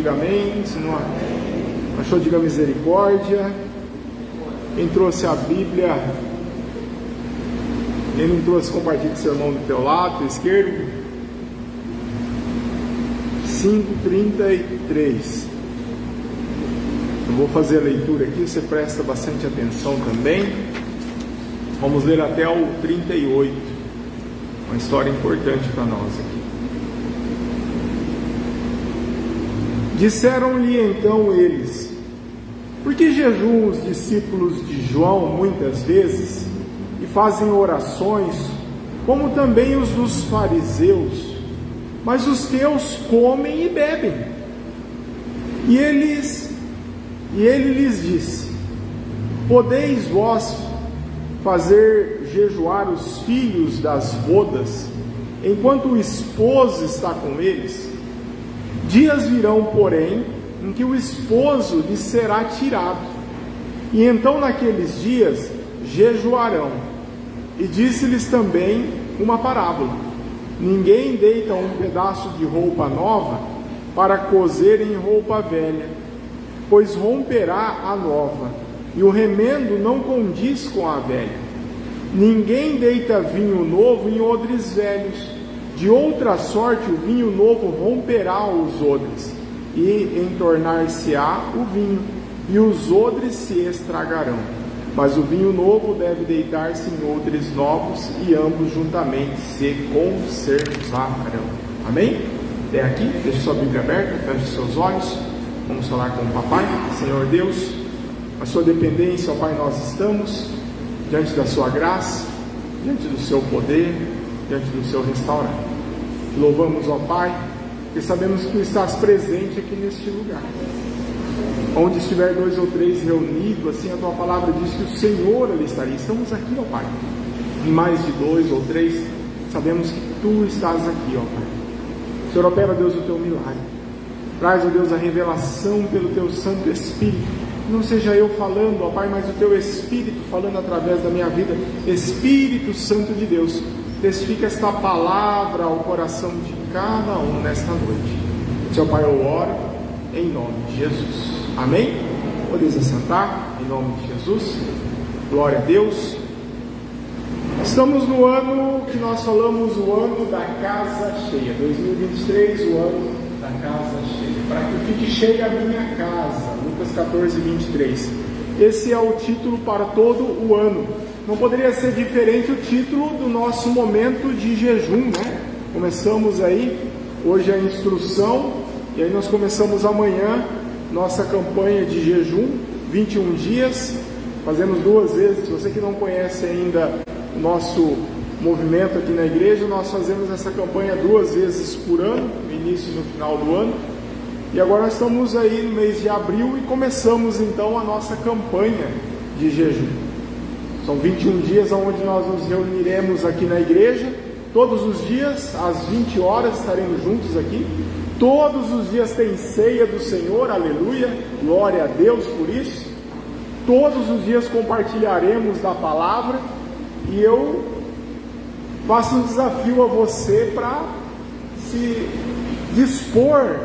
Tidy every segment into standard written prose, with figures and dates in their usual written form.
diga amém. Se não achou, diga misericórdia. Quem trouxe a Bíblia, quem não trouxe, compartilhe com seu irmão do teu lado, teu esquerdo. 5:33. Eu vou fazer a leitura aqui, você presta bastante atenção também. Vamos ler até o 38. Uma história importante para nós aqui. Disseram-lhe então eles: por que jejuam os discípulos de João muitas vezes e fazem orações, como também os dos fariseus, mas os teus comem e bebem? E ele lhes disse: podeis vós fazer jejuar os filhos das bodas, enquanto o esposo está com eles? Dias virão, porém, em que o esposo lhes será tirado, e então naqueles dias jejuarão. E disse-lhes também uma parábola: ninguém deita um pedaço de roupa nova para cozer em roupa velha, pois romperá a nova, e o remendo não condiz com a velha. Ninguém deita vinho novo em odres velhos, de outra sorte o vinho novo romperá os odres, e entornar-se-á o vinho, e os odres se estragarão. Mas o vinho novo deve deitar-se em odres novos, e ambos juntamente se conservarão. Amém? Até aqui, deixe sua Bíblia aberta, feche seus olhos. Vamos falar com o Papai. Senhor Deus, a sua dependência, ó Pai, nós estamos diante da sua graça, diante do seu poder, diante do seu restaurar. Te louvamos, ó Pai, porque sabemos que tu estás presente aqui neste lugar. Onde estiver 2 ou 3 reunidos, assim a tua palavra diz que o Senhor ali estaria. Estamos aqui, ó Pai, em mais de 2 ou 3, sabemos que tu estás aqui, ó Pai. Senhor, opera, Deus, o teu milagre. Traz, ó Deus, a revelação pelo teu Santo Espírito. Não seja eu falando, ó Pai, mas o teu Espírito falando através da minha vida. Espírito Santo de Deus, testifica esta palavra ao coração de cada um nesta noite. Seu Pai, eu oro em nome de Jesus. Amém? Podeis assentar em nome de Jesus. Glória a Deus. Estamos no ano que nós falamos, o ano da casa cheia. 2023, o ano da casa cheia. Para que fique cheia a minha casa. Lucas 14:23. Esse é o título para todo o ano. Não poderia ser diferente o título do nosso momento de jejum, né? Começamos aí, hoje a instrução, e aí nós começamos amanhã nossa campanha de jejum, 21 dias, fazemos 2 vezes. Se você que não conhece ainda o nosso movimento aqui na igreja, nós fazemos essa campanha 2 vezes por ano, no início e no final do ano. E agora nós estamos aí no mês de abril e começamos então a nossa campanha de jejum. São 21 dias onde nós nos reuniremos aqui na igreja, todos os dias, às 20 horas, estaremos juntos aqui. Todos os dias tem ceia do Senhor, aleluia, glória a Deus por isso. Todos os dias compartilharemos da palavra, e eu faço um desafio a você para se dispor,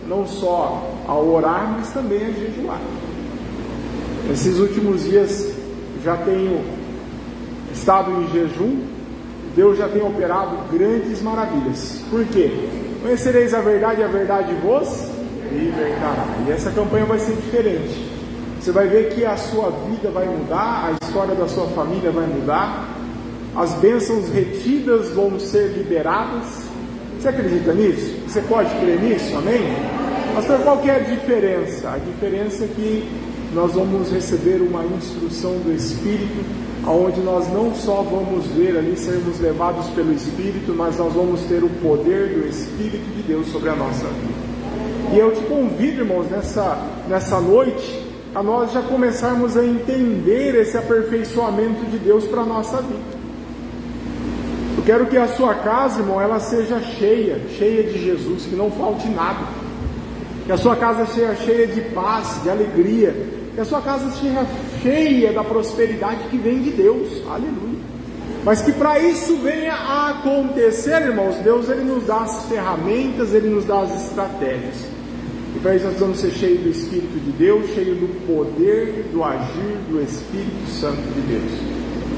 não só a orar, mas também a jejuar. Nesses últimos dias já tenho estado em jejum, Deus já tem operado grandes maravilhas. Por quê? Conhecereis a verdade vos libertará. E essa campanha vai ser diferente. Você vai ver que a sua vida vai mudar, a história da sua família vai mudar, as bênçãos retidas vão ser liberadas. Você acredita nisso? Você pode crer nisso? Amém? Pastor, qual que é a diferença? A diferença é que nós vamos receber uma instrução do Espírito, onde nós não só vamos ver ali, sermos levados pelo Espírito, mas nós vamos ter o poder do Espírito de Deus sobre a nossa vida. E eu te convido, irmãos, nessa noite, a nós já começarmos a entender esse aperfeiçoamento de Deus para a nossa vida. Eu quero que a sua casa, irmão, ela seja cheia de Jesus, que não falte nada. Que a sua casa seja cheia de paz, de alegria. Que a sua casa seja cheia da prosperidade que vem de Deus. Aleluia. Mas que para isso venha a acontecer, irmãos, Deus ele nos dá as ferramentas, ele nos dá as estratégias. E para isso nós precisamos ser cheios do Espírito de Deus, cheios do poder, do agir do Espírito Santo de Deus.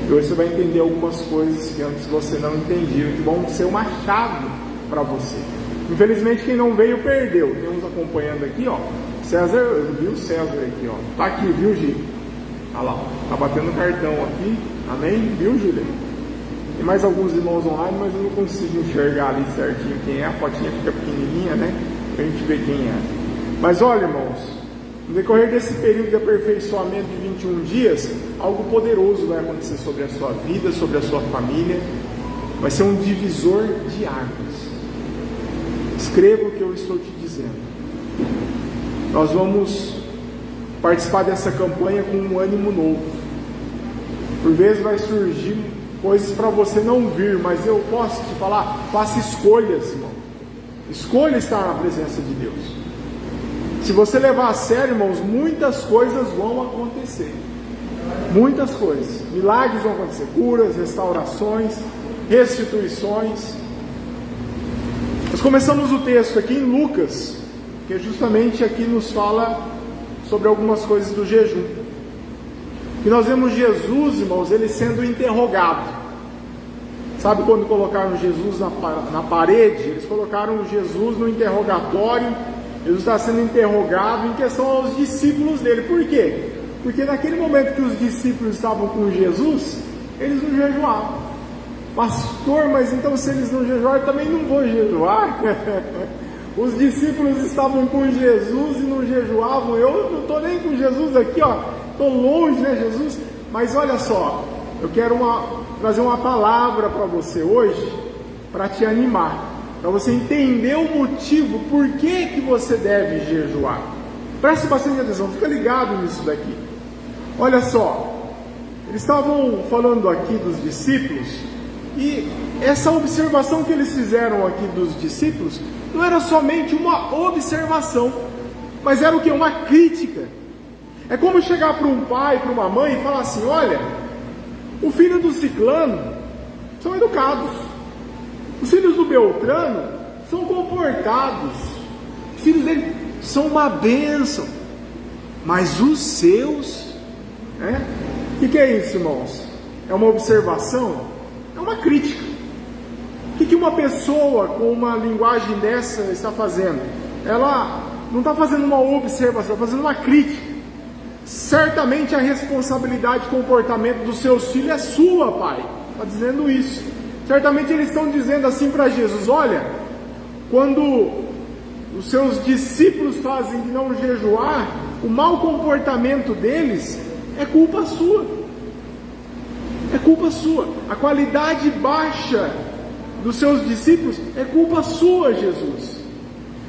E hoje você vai entender algumas coisas que antes você não entendia, que vão ser uma chave para você. Infelizmente quem não veio perdeu. Tem uns acompanhando aqui, ó. César, eu vi o César aqui, ó. Tá aqui, viu, Gil? Olha lá, ó. Tá batendo cartão aqui. Amém? Viu, Júlia? Tem mais alguns irmãos online, mas eu não consigo enxergar ali certinho quem é. A fotinha fica pequenininha, né? Pra gente ver quem é. Mas olha, irmãos, no decorrer desse período de aperfeiçoamento de 21 dias, algo poderoso vai acontecer sobre a sua vida, sobre a sua família. Vai ser um divisor de águas. Escreva o que eu estou te dizendo. Nós vamos participar dessa campanha com um ânimo novo. Por vezes vai surgir coisas para você não vir, mas eu posso te falar, faça escolhas, irmão. Escolha estar na presença de Deus. Se você levar a sério, irmãos, muitas coisas vão acontecer. Muitas coisas. Milagres vão acontecer. Curas, restaurações, restituições. Nós começamos o texto aqui em Lucas, que justamente aqui nos fala sobre algumas coisas do jejum. E nós vemos Jesus, irmãos, ele sendo interrogado. Sabe quando colocaram Jesus na parede? Eles colocaram Jesus no interrogatório. Jesus está sendo interrogado em questão aos discípulos dele. Por quê? Porque naquele momento que os discípulos estavam com Jesus, eles não jejuavam. Pastor, mas então se eles não jejuarem, eu também não vou jejuar? Os discípulos estavam com Jesus e não jejuavam. Eu não estou nem com Jesus aqui, ó. Estou longe, né, Jesus? Mas olha só, eu quero trazer uma palavra para você hoje, para te animar, para você entender o motivo, por que você deve jejuar. Preste bastante atenção, fica ligado nisso daqui. Olha só, eles estavam falando aqui dos discípulos, e essa observação que eles fizeram aqui dos discípulos, não era somente uma observação, mas era o que? Uma crítica. É como chegar para um pai, para uma mãe e falar assim: olha, o filho do ciclano são educados, os filhos do Beltrano são comportados, os filhos dele são uma bênção, mas os seus, né? O que é isso, irmãos? É uma observação? É uma crítica. O que uma pessoa com uma linguagem dessa está fazendo? Ela não está fazendo uma observação, está fazendo uma crítica. Certamente a responsabilidade de comportamento dos seus filhos é sua, pai. Está dizendo isso. Certamente eles estão dizendo assim para Jesus: olha, quando os seus discípulos fazem de não jejuar, o mau comportamento deles é culpa sua. É culpa sua. A qualidade baixa dos seus discípulos é culpa sua, Jesus.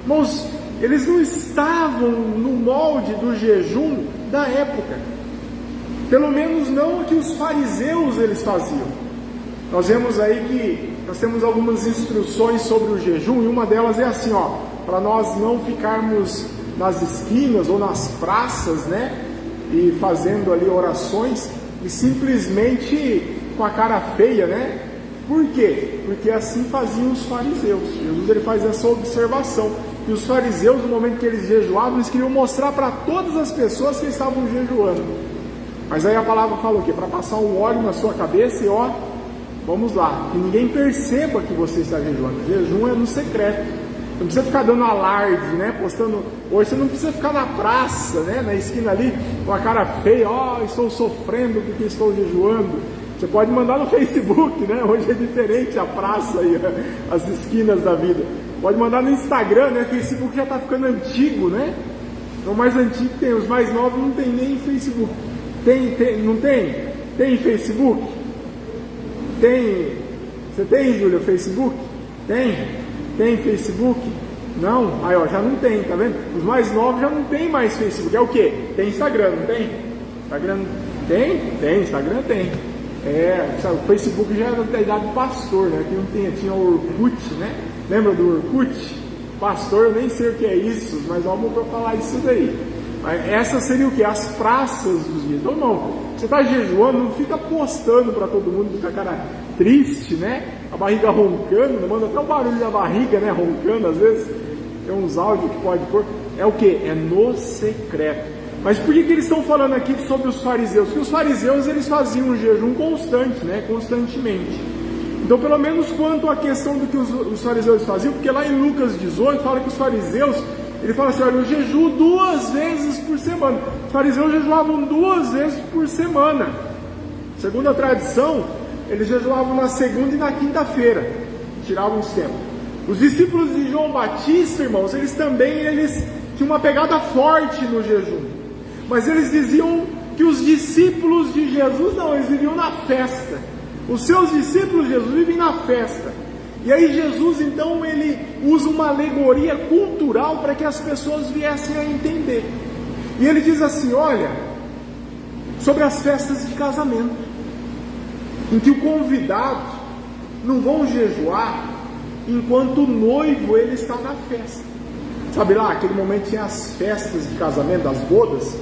Irmãos, eles não estavam no molde do jejum da época. Pelo menos não o que os fariseus eles faziam. Nós vemos aí que nós temos algumas instruções sobre o jejum, e uma delas é assim, ó, para nós não ficarmos nas esquinas ou nas praças, né, e fazendo ali orações e simplesmente com a cara feia, né? Por quê? Porque assim faziam os fariseus. Jesus ele faz essa observação, que os fariseus, no momento que eles jejuavam, eles queriam mostrar para todas as pessoas que estavam jejuando. Mas aí a palavra fala o quê? Para passar um óleo na sua cabeça e ó, vamos lá, que ninguém perceba que você está jejuando. O jejum é no secreto. Não precisa ficar dando alarde, né? Postando. Hoje você não precisa ficar na praça, né? Na esquina ali, com a cara feia, ó, estou sofrendo porque estou jejuando. Você pode mandar no Facebook, né? Hoje é diferente a praça e as esquinas da vida. Pode mandar no Instagram, né? Facebook já está ficando antigo, né? O mais antigo tem, os mais novos não tem nem Facebook. Não tem? Tem Facebook? Tem. Você tem, Júlia, Facebook? Tem Facebook? Não? Aí, ó, já não tem, tá vendo? Os mais novos já não tem mais Facebook. É o quê? Tem Instagram, não tem? Instagram tem? Tem, Instagram tem. Sabe, o Facebook já era da idade do pastor, né? Que não tinha o Orkut, né? Lembra do Orkut? Pastor, eu nem sei o que é isso, mas vamos para falar isso daí. Mas essa seria o que? As praças dos dias. Então não, você está jejuando, não fica postando para todo mundo com a cara triste, né? A barriga roncando, manda até o barulho da barriga, né? Roncando, às vezes tem uns áudios que pode pôr. é o que? É no secreto. Mas por que eles estão falando aqui sobre os fariseus? Porque os fariseus, eles faziam um jejum constante, né? Constantemente. Então, pelo menos quanto à questão do que os fariseus faziam, porque lá em Lucas 18 fala que os fariseus, ele fala assim, olha, eu jejuo 2 vezes por semana. Os fariseus jejuavam 2 vezes por semana. Segundo a tradição, eles jejuavam na segunda e na quinta-feira, tiravam os tempos. Os discípulos de João Batista, irmãos, eles tinham uma pegada forte no jejum. Mas eles diziam que os discípulos de Jesus, não, eles viviam na festa. Os seus discípulos de Jesus vivem na festa. E aí Jesus, então, ele usa uma alegoria cultural para que as pessoas viessem a entender. E ele diz assim, olha, sobre as festas de casamento, em que o convidado não vão jejuar enquanto o noivo ele está na festa. Sabe lá, aquele momento tinha as festas de casamento, as bodas.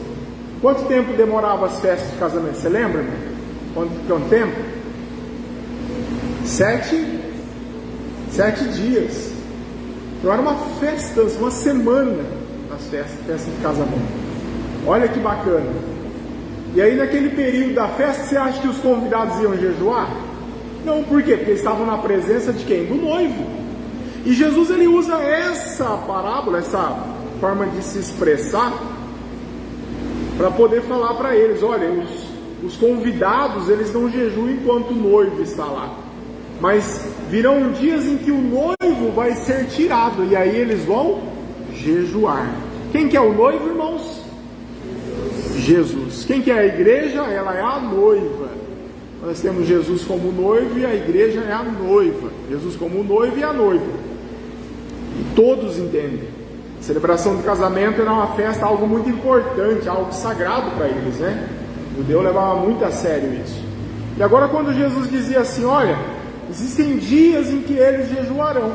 Quanto tempo demorava as festas de casamento? Você lembra, irmão? Quanto tempo? 7 dias. Então era uma festa, uma semana as festas de casamento. Olha que bacana. E aí naquele período da festa, você acha que os convidados iam jejuar? Não, por quê? Porque eles estavam na presença de quem? Do noivo. E Jesus ele usa essa parábola, essa forma de se expressar, para poder falar para eles, olha, os convidados eles não jejuam enquanto o noivo está lá. Mas virão dias em que o noivo vai ser tirado, e aí eles vão jejuar. Quem que é o noivo, irmãos? Jesus. Quem que é a igreja? Ela é a noiva. Nós temos Jesus como noivo e a igreja é a noiva. Jesus como noivo e a noiva. E todos entendem. A celebração do casamento era uma festa, algo muito importante, algo sagrado para eles, né? O judeu levava muito a sério isso. E agora quando Jesus dizia assim, olha, existem dias em que eles jejuarão.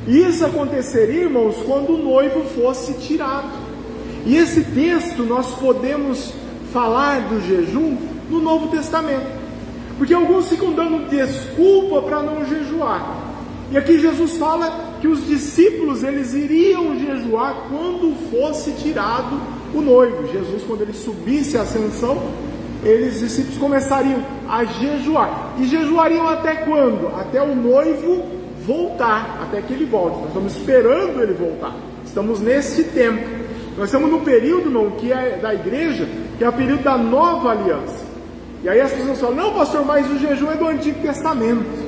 Isso aconteceria, irmãos, quando o noivo fosse tirado. E esse texto nós podemos falar do jejum no Novo Testamento. Porque alguns ficam dando desculpa para não jejuar. E aqui Jesus fala que os discípulos eles iriam jejuar quando fosse tirado o noivo. Jesus, quando ele subisse a ascensão, os discípulos começariam a jejuar. E jejuariam até quando? Até o noivo voltar, até que ele volte. Nós estamos esperando ele voltar. Estamos nesse tempo. Nós estamos no período, irmão, que é da igreja, que é o período da nova aliança. E aí as pessoas falam, não pastor, mas o jejum é do Antigo Testamento.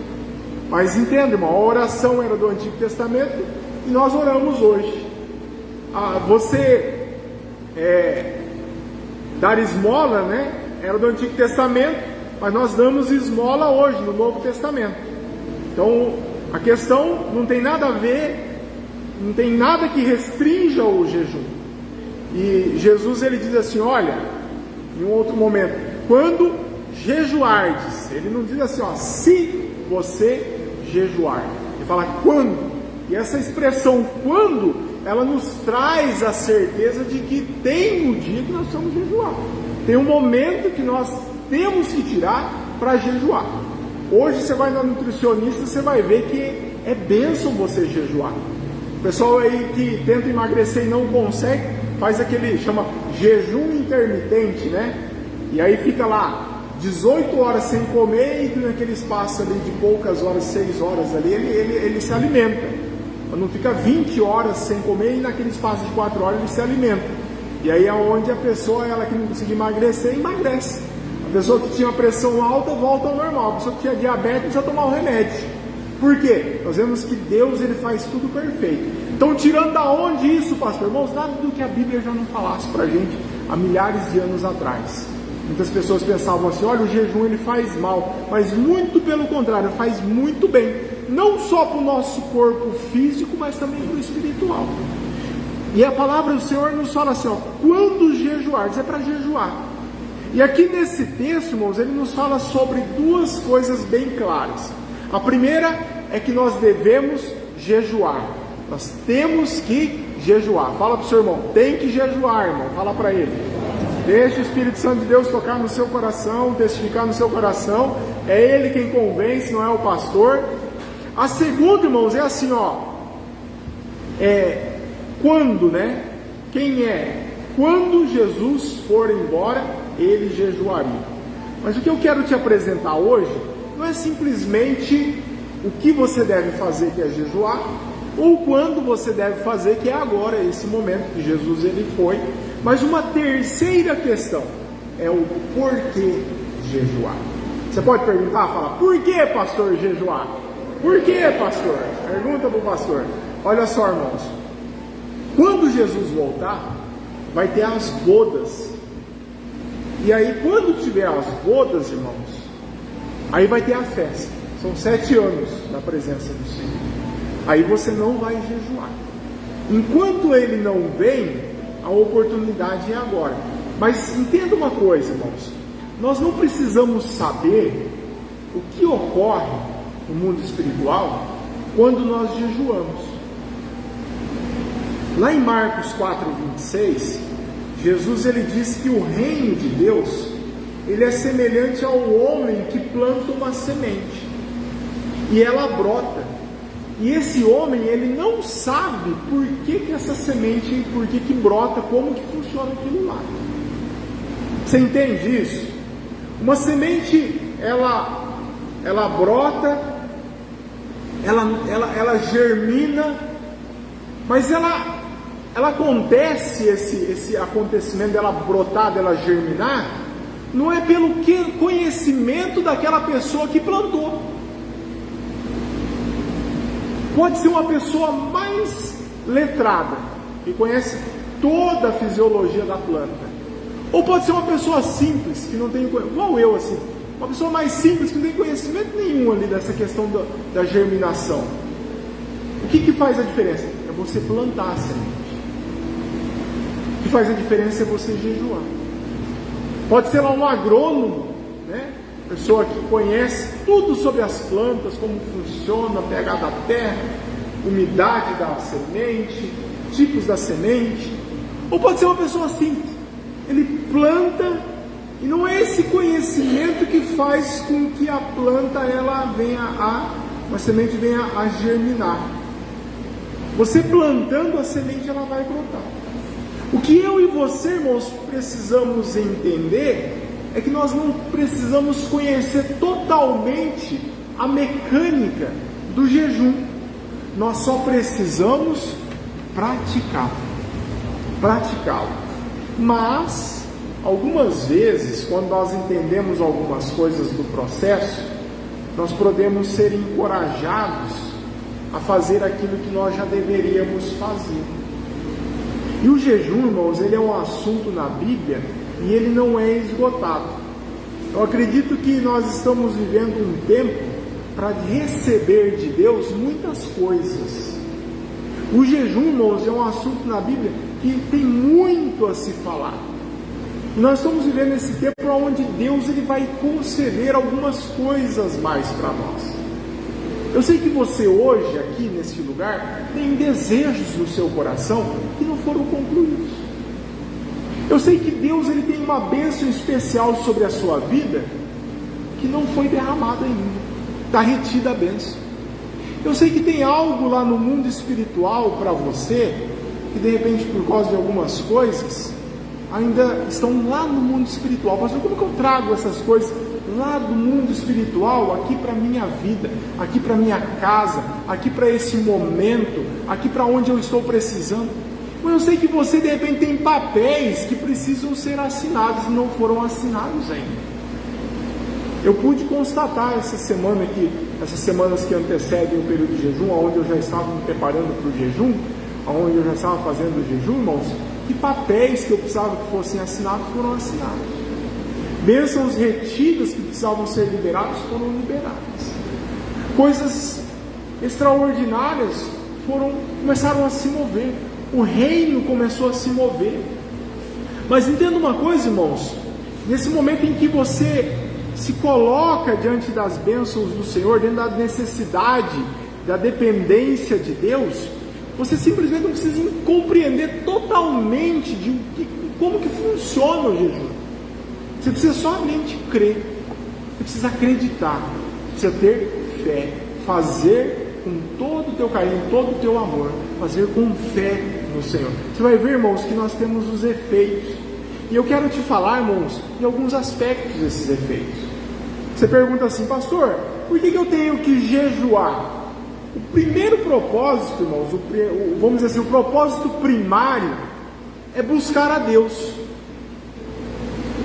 Mas entenda, irmão, a oração era do Antigo Testamento e nós oramos hoje. Dar esmola, né, era do Antigo Testamento, mas nós damos esmola hoje, no Novo Testamento. Então, a questão não tem nada a ver, não tem nada que restrinja o jejum. E Jesus, ele diz assim, olha, em um outro momento, quando jejuardes, ele não diz assim, ó, se você jejuar, ele fala quando, e essa expressão quando, ela nos traz a certeza de que tem um dia que nós vamos jejuar, tem um momento que nós temos que tirar para jejuar. Hoje você vai na nutricionista, você vai ver que é bênção você jejuar. O pessoal aí que tenta emagrecer e não consegue, faz aquele, chama jejum intermitente, né? E aí fica lá 18 horas sem comer e naquele espaço ali de poucas horas, 6 horas ali, ele se alimenta. Não fica 20 horas sem comer e naquele espaço de 4 horas ele se alimenta. E aí é onde a pessoa, ela que não conseguir emagrecer, emagrece. A pessoa que tinha pressão alta volta ao normal. A pessoa que tinha diabetes precisa tomar o remédio. Por quê? Nós vemos que Deus ele faz tudo perfeito. Então tirando da onde isso, pastor? Irmãos, nada do que a Bíblia já não falasse pra gente há milhares de anos atrás. Muitas pessoas pensavam assim, olha, o jejum ele faz mal, mas muito pelo contrário, faz muito bem, não só para o nosso corpo físico, mas também para o espiritual. E a palavra do Senhor nos fala assim, ó, quando jejuar, é para jejuar. E aqui nesse texto, irmãos, ele nos fala sobre duas coisas bem claras. A primeira é que nós devemos jejuar, nós temos que jejuar. Fala para o seu irmão, tem que jejuar, irmão, fala para ele. Deixe o Espírito Santo de Deus tocar no seu coração, testificar no seu coração. É Ele quem convence, não é o pastor. A segunda, irmãos, é assim, ó. Quando, né? quem é? Quando Jesus for embora, ele jejuaria. Mas o que eu quero te apresentar hoje não é simplesmente o que você deve fazer, que é jejuar, ou quando você deve fazer, que é agora, esse momento que Jesus ele foi, mas uma terceira questão é o porquê jejuar. Você pode perguntar, falar, por que, pastor, jejuar? Por que, pastor? Pergunta para o pastor. Olha só, irmãos, quando Jesus voltar, vai ter as bodas. E aí, quando tiver as bodas, irmãos, aí vai ter a festa. São 7 anos na presença do Senhor. Aí você não vai jejuar. Enquanto ele não vem, a oportunidade é agora. Mas entenda uma coisa, irmãos. Nós não precisamos saber o que ocorre no mundo espiritual quando nós jejuamos. Lá em Marcos 4:26, Jesus ele diz que o reino de Deus ele é semelhante ao homem que planta uma semente e ela brota. E esse homem ele não sabe por que essa semente, por que brota, como que funciona aquilo lá. Você entende isso? Uma semente ela brota, ela germina, mas ela acontece, esse acontecimento dela brotar, dela germinar, não é pelo conhecimento daquela pessoa que plantou. Pode ser uma pessoa mais letrada, que conhece toda a fisiologia da planta, ou pode ser uma pessoa simples, que não tem, igual eu assim, uma pessoa mais simples, que não tem conhecimento nenhum ali dessa questão da germinação. O que faz a diferença? É você plantar a semente. O que faz a diferença é você jejuar. Pode ser lá um agrônomo, né? Pessoa que conhece tudo sobre as plantas, como funciona, a pH da terra, umidade da semente, tipos da semente. Ou pode ser uma pessoa simples. Ele planta e não é esse conhecimento que faz com que a planta a semente venha a germinar. Você plantando a semente, ela vai brotar. O que eu e você, irmãos, precisamos entender é que nós não precisamos conhecer totalmente a mecânica do jejum. Nós só precisamos praticá-lo. Mas, algumas vezes, quando nós entendemos algumas coisas do processo, nós podemos ser encorajados a fazer aquilo que nós já deveríamos fazer. E o jejum, irmãos, ele é um assunto na Bíblia e ele não é esgotado. Eu acredito que nós estamos vivendo um tempo para receber de Deus muitas coisas. O jejum, irmãos, é um assunto na Bíblia que tem muito a se falar. E nós estamos vivendo esse tempo onde Deus ele vai conceder algumas coisas mais para nós. Eu sei que você hoje, aqui nesse lugar, tem desejos no seu coração que não foram concluídos. Eu sei que Deus ele tem uma bênção especial sobre a sua vida que não foi derramada ainda. Está retida a bênção. Eu sei que tem algo lá no mundo espiritual para você que de repente por causa de algumas coisas ainda estão lá no mundo espiritual. Pastor, como que eu trago essas coisas lá do mundo espiritual aqui para a minha vida, aqui para a minha casa, aqui para esse momento, aqui para onde eu estou precisando? Mas eu sei que você de repente tem papéis que precisam ser assinados e não foram assinados ainda. Eu pude constatar essas semanas que antecedem o período de jejum, onde eu já estava me preparando para o jejum, onde eu já estava fazendo o jejum, irmãos, que papéis que eu precisava que fossem assinados foram assinados. Bênçãos retidas que precisavam ser liberadas foram liberadas. Coisas extraordinárias começaram a se mover. O reino começou a se mover. Mas entenda uma coisa, irmãos, nesse momento em que você se coloca diante das bênçãos do Senhor, dentro da necessidade, da dependência de Deus, você simplesmente não precisa compreender totalmente como que funciona o jejum. Você precisa somente crer, você precisa acreditar, precisa ter fé, fazer com todo o teu carinho, todo o teu amor, fazer com fé no Senhor. Você vai ver, irmãos, que nós temos os efeitos. E eu quero te falar, irmãos, de alguns aspectos desses efeitos. Você pergunta assim, pastor, por que eu tenho que jejuar? O primeiro propósito, irmãos, vamos dizer assim, o propósito primário é buscar a Deus.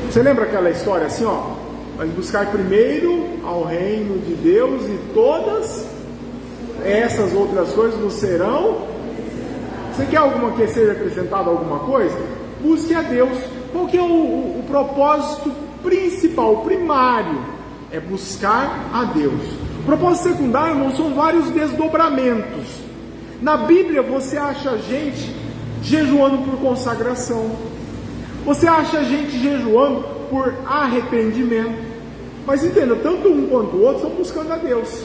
Você lembra aquela história assim, ó? Mas buscar primeiro ao reino de Deus e todas essas outras coisas nos serão. Você quer que seja acrescentado alguma coisa? Busque a Deus. Qual que é o propósito principal, primário? É buscar a Deus. O propósito secundário, irmão, são vários desdobramentos. Na Bíblia você acha gente jejuando por consagração. Você acha gente jejuando por arrependimento. Mas entenda, tanto um quanto o outro estão buscando a Deus.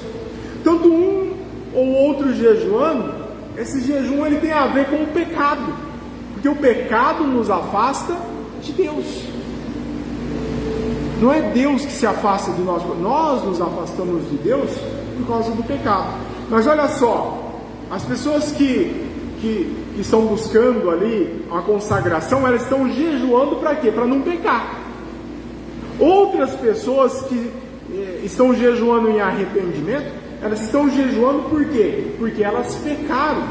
Tanto um ou outro jejuando, esse jejum ele tem a ver com o pecado. Porque o pecado nos afasta de Deus. Não é Deus que se afasta de nós, nós nos afastamos de Deus por causa do pecado. Mas olha só, as pessoas que estão buscando ali a consagração, elas estão jejuando para quê? Para não pecar. Outras pessoas que estão jejuando em arrependimento, elas estão jejuando por quê? Porque elas pecaram.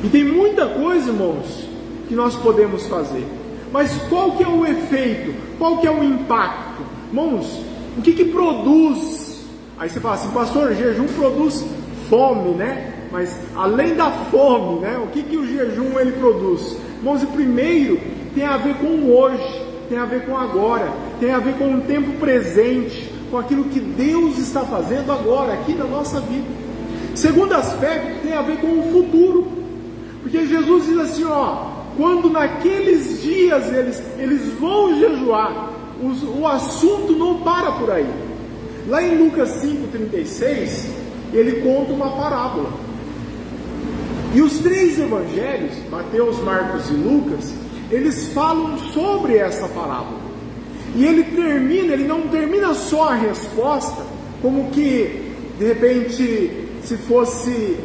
E tem muita coisa, irmãos, que nós podemos fazer. Mas qual que é o efeito? Qual que é o impacto? Irmãos, o que produz? Aí você fala assim, pastor, jejum produz fome, né? Mas além da fome, né? O que o jejum ele produz? Irmãos, o primeiro tem a ver com o hoje, tem a ver com agora, tem a ver com o tempo presente, com aquilo que Deus está fazendo agora, aqui na nossa vida. Segundo aspecto, tem a ver com o futuro. Porque Jesus diz assim, ó, quando naqueles dias eles vão jejuar, o assunto não para por aí. Lá em Lucas 5,36, ele conta uma parábola. E os três evangelhos, Mateus, Marcos e Lucas, eles falam sobre essa parábola. E ele não termina só a resposta, como que, de repente, se fosse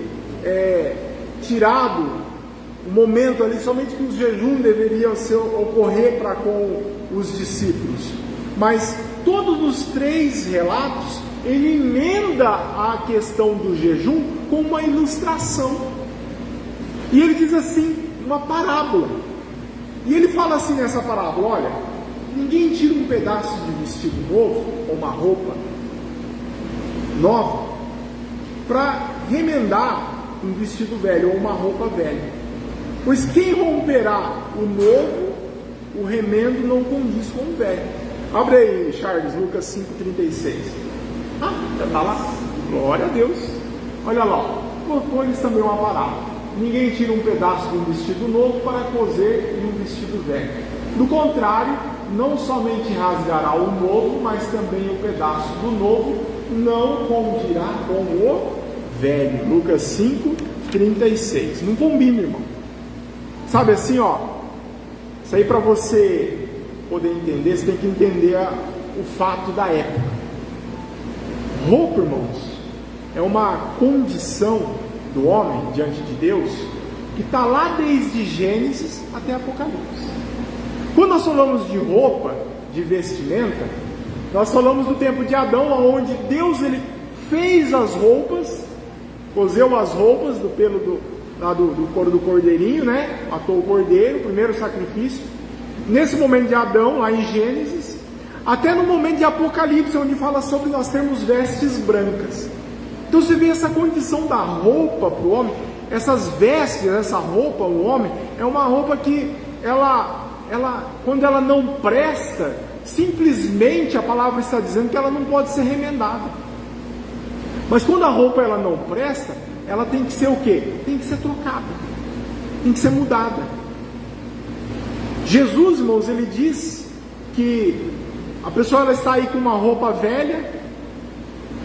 tirado o momento ali, somente que o jejum deveria ocorrer para com os discípulos. Mas todos os três relatos, ele emenda a questão do jejum com uma ilustração. E ele diz assim, uma parábola. E ele fala assim nessa parábola, olha, ninguém tira um pedaço de vestido novo, ou uma roupa nova, para remendar um vestido velho, ou uma roupa velha. Pois quem romperá o novo, o remendo não condiz com o velho. Abre aí, Charles, Lucas 5,36. Já está lá. Glória a Deus. Olha lá, colocou-lhes também uma parábola. Ninguém tira um pedaço de um vestido novo para coser em um vestido velho. Do contrário, não somente rasgará o novo, mas também o pedaço do novo não condirá com o velho. Lucas 5,36. Não combina, irmão. Sabe assim, ó, isso aí para você poder entender, você tem que entender o fato da época. Roupa, irmãos, é uma condição do homem diante de Deus que está lá desde Gênesis até Apocalipse. Quando nós falamos de roupa, de vestimenta, nós falamos do tempo de Adão, onde Deus ele fez as roupas, coseu as roupas do pelo do couro do cordeirinho, né? Matou o cordeiro, o primeiro sacrifício. Nesse momento de Adão, lá em Gênesis, até no momento de Apocalipse, onde fala sobre nós termos vestes brancas. Então você vê essa condição da roupa para o homem, essas vestes, essa roupa, o homem, é uma roupa que ela, quando ela não presta, simplesmente a palavra está dizendo que ela não pode ser remendada. Mas quando a roupa ela não presta, ela tem que ser o quê? Tem que ser trocada, tem que ser mudada. Jesus, irmãos, ele diz que a pessoa ela está aí com uma roupa velha,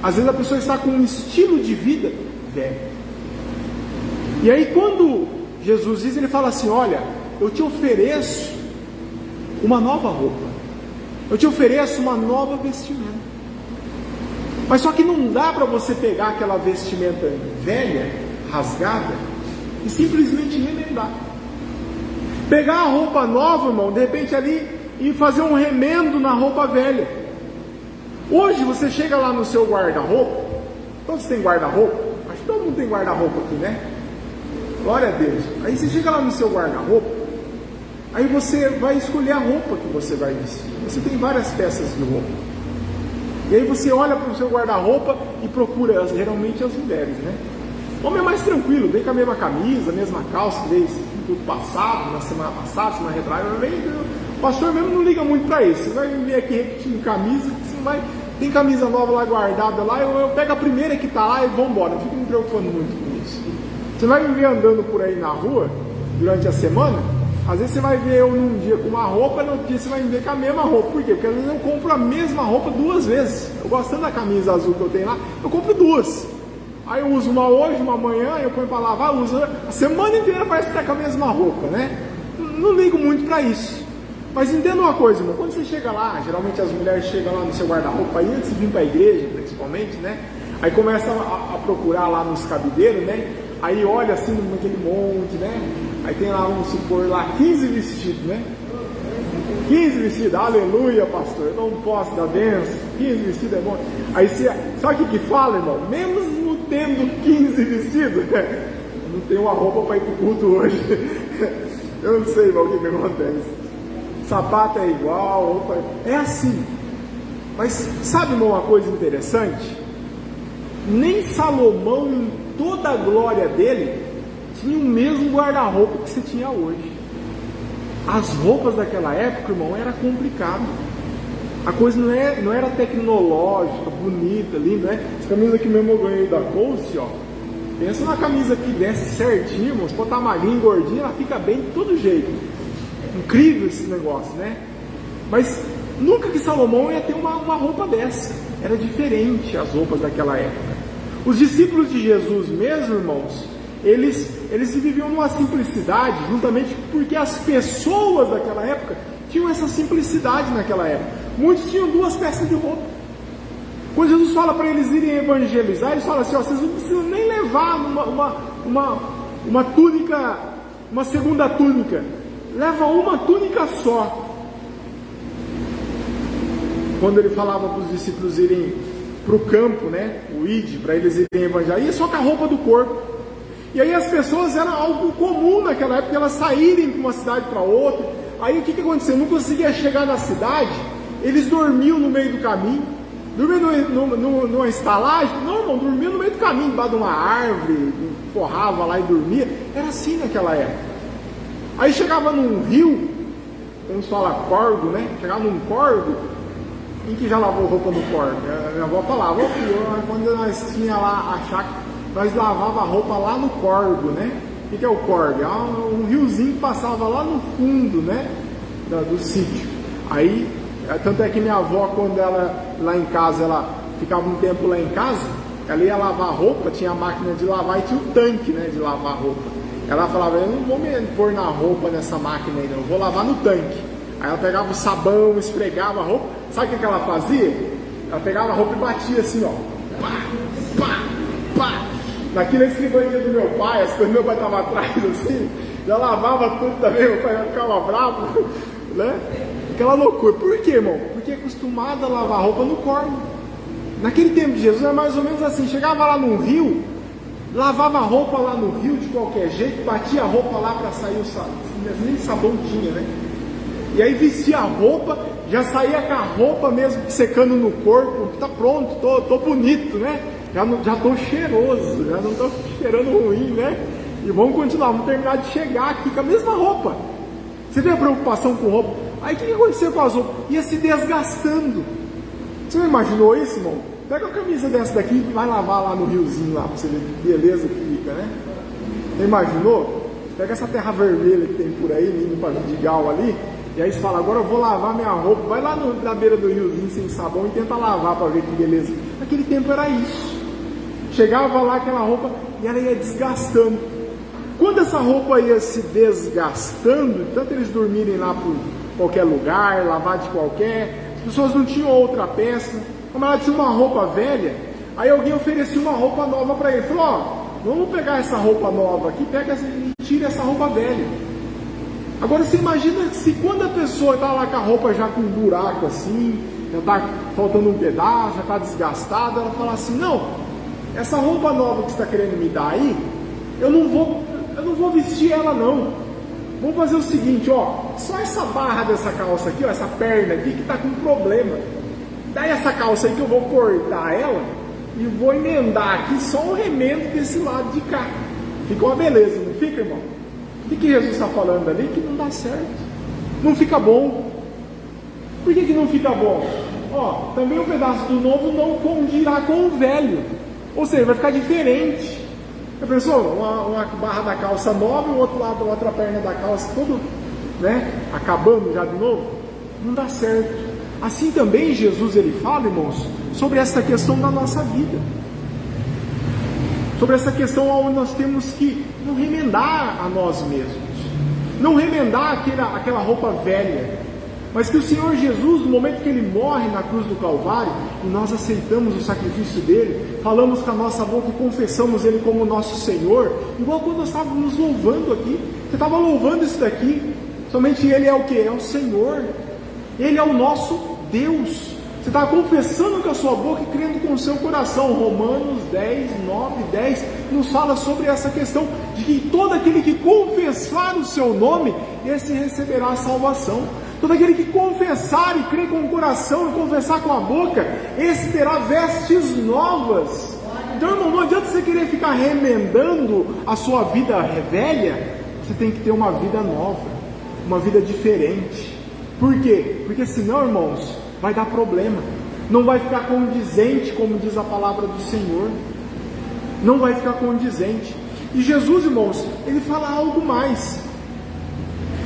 às vezes a pessoa está com um estilo de vida velho. E aí quando Jesus diz, ele fala assim, olha, eu te ofereço uma nova roupa, eu te ofereço uma nova vestimenta. Mas só que não dá para você pegar aquela vestimenta velha, rasgada, e simplesmente remendar. Pegar a roupa nova, irmão, de repente ali, e fazer um remendo na roupa velha. Hoje você chega lá no seu guarda-roupa, todos têm guarda-roupa? Acho que todo mundo tem guarda-roupa aqui, né? Glória a Deus. Aí você chega lá no seu guarda-roupa, aí você vai escolher a roupa que você vai vestir. Você tem várias peças de roupa. E aí você olha para o seu guarda-roupa e procura, geralmente as mulheres, né? Homem é mais tranquilo, vem com a mesma camisa, a mesma calça, que veio tudo passado, na semana passada, semana retrasada, o pastor mesmo não liga muito para isso. Você vai me ver aqui repetindo camisa, você vai, tem camisa nova lá guardada lá, eu pego a primeira que está lá e vou embora, não fico me preocupando muito com isso. Você vai me ver andando por aí na rua, durante a semana, às vezes você vai ver eu num dia com uma roupa, no outro dia você vai me ver com a mesma roupa. Por quê? Porque às vezes eu compro a mesma roupa 2 vezes. Eu gosto tanto da camisa azul que eu tenho lá, eu compro 2. Aí eu uso uma hoje, uma amanhã, eu ponho para lavar, uso a semana inteira, parece que tá com a mesma roupa, né? Não ligo muito para isso. Mas entenda uma coisa, irmão, quando você chega lá, geralmente as mulheres chegam lá no seu guarda-roupa, aí antes de vir para a igreja, principalmente, né? Aí começa a procurar lá nos cabideiros, né? Aí olha assim naquele monte, né? Aí tem lá, vamos supor, lá 15 vestidos, né? 15 vestidos, aleluia, pastor, eu não posso dar benção, 15 vestidos é bom. Aí você, sabe o que fala, irmão? Mesmo tendo 15 vestidos, não tenho uma roupa para ir para o culto hoje. Eu não sei, irmão, o que acontece. Sapato é igual, roupa é assim. Mas sabe, irmão, uma coisa interessante? Nem Salomão, em toda a glória dele, tinha o mesmo guarda-roupa que você tinha hoje. As roupas daquela época, irmão, era complicado. A coisa não era tecnológica, bonita, linda, né? Essa camisa aqui mesmo eu ganhei da Coast, ó. Pensa numa camisa que desce certinho, irmão. Se botar magrinha, gordinha, ela fica bem de todo jeito. Incrível esse negócio, né? Mas nunca que Salomão ia ter uma roupa dessa. Era diferente as roupas daquela época. Os discípulos de Jesus mesmo, irmãos, eles viviam numa simplicidade, juntamente porque as pessoas daquela época tinham essa simplicidade naquela época. Muitos tinham 2 peças de roupa. Quando Jesus fala para eles irem evangelizar, eles falam assim, ó, vocês não precisam nem levar uma túnica, uma segunda túnica. Leva uma túnica só. Quando ele falava para os discípulos irem para o campo, né, o id, para eles irem evangelizar, ia só com a roupa do corpo. E aí as pessoas, era algo comum naquela época, elas saírem de uma cidade para outra. Aí o que aconteceu? Não conseguia chegar na cidade, eles dormiam no meio do caminho. Dormiam numa estalagem? Não, irmão, dormiam no meio do caminho, debaixo de uma árvore, forrava lá e dormia. Era assim naquela época. Aí chegava num rio, vamos falar córgo, né? Chegava num córgo, em que já lavou roupa no córgo? A minha avó falava, quando nós tinha lá a chácara, nós lavava a roupa lá no córgo, né? O que é o córgo? É um riozinho que passava lá no fundo, né? Do sítio. Aí, tanto é que minha avó, quando ela, lá em casa, ela ficava um tempo lá em casa, ela ia lavar a roupa, tinha a máquina de lavar e tinha o tanque, né? De lavar a roupa. Ela falava, eu não vou me pôr na roupa nessa máquina aí não, eu vou lavar no tanque. Aí ela pegava o sabão, esfregava a roupa. Sabe o que ela fazia? Ela pegava a roupa e batia assim, ó. Pá, pá, pá. Naquela escrivaninha do meu pai, as coisas do meu pai estavam atrás assim, já lavava tudo também, meu pai ficava bravo, né? Aquela loucura. Por quê, irmão? Porque é acostumado a lavar roupa no córgo. Naquele tempo de Jesus era mais ou menos assim, chegava lá num rio, lavava a roupa lá no rio de qualquer jeito, batia a roupa lá para sair o sabão, nem sabão tinha, né? E aí vestia a roupa, já saía com a roupa mesmo secando no corpo, tá pronto, tô bonito, né? Já tô cheiroso, já não tô cheirando ruim, né? E vamos continuar, vamos terminar de chegar aqui com a mesma roupa. Você vê a preocupação com roupa? Aí o que aconteceu com as roupas? Ia se desgastando. Você não imaginou isso, irmão? Pega a camisa dessa daqui e vai lavar lá no riozinho lá, pra você ver que beleza que fica, né? Você imaginou? Pega essa terra vermelha que tem por aí, indo para Vidigal ali, e aí você fala, agora eu vou lavar minha roupa, vai lá na beira do riozinho sem sabão e tenta lavar para ver que beleza. Naquele tempo era isso. Chegava lá aquela roupa e ela ia desgastando. Quando essa roupa ia se desgastando, tanto eles dormirem lá por qualquer lugar, lavar de qualquer, as pessoas não tinham outra peça, como ela tinha uma roupa velha, aí alguém oferecia uma roupa nova para ele, falou, ó, vamos pegar essa roupa nova aqui, e tira essa roupa velha. Agora você imagina se quando a pessoa está lá com a roupa já com um buraco assim, já está faltando um pedaço, já está desgastada, ela fala assim, não, essa roupa nova que você está querendo me dar aí, eu não vou vestir ela não. Vamos fazer o seguinte, ó, só essa barra dessa calça aqui, ó, essa perna aqui que está com problema. Daí essa calça aí que eu vou cortar ela e vou emendar aqui só o remendo desse lado de cá. Fica uma beleza, não fica, irmão? O que Jesus está falando ali? Que não dá certo. Não fica bom. Por que não fica bom? Ó, também um pedaço do novo não condirá com o velho. Ou seja, vai ficar diferente. Já pensou? Uma barra da calça nova e o outro lado, a outra perna da calça, tudo, né? Acabando já de novo. Não dá certo. Assim também Jesus, ele fala, irmãos, sobre essa questão da nossa vida. Sobre essa questão onde nós temos que não remendar a nós mesmos. Não remendar aquela roupa velha. Mas que o Senhor Jesus, no momento que Ele morre na cruz do Calvário, e nós aceitamos o sacrifício dEle, falamos com a nossa boca e confessamos Ele como nosso Senhor, igual quando nós estávamos louvando aqui. Você estava louvando isso daqui, somente Ele é o que? É o Senhor. Ele é o nosso Deus. Você está confessando com a sua boca e crendo com o seu coração. Romanos 10, 9, 10 nos fala sobre essa questão de que todo aquele que confessar o seu nome, esse receberá a salvação. Todo aquele que confessar e crer com o coração e confessar com a boca, esse terá vestes novas. Então, irmão, não adianta você querer ficar remendando a sua vida velha. Você tem que ter uma vida nova, uma vida diferente. Por quê? Porque senão, irmãos, vai dar problema. Não vai ficar condizente, como diz a palavra do Senhor. Não vai ficar condizente. E Jesus, irmãos, ele fala algo mais.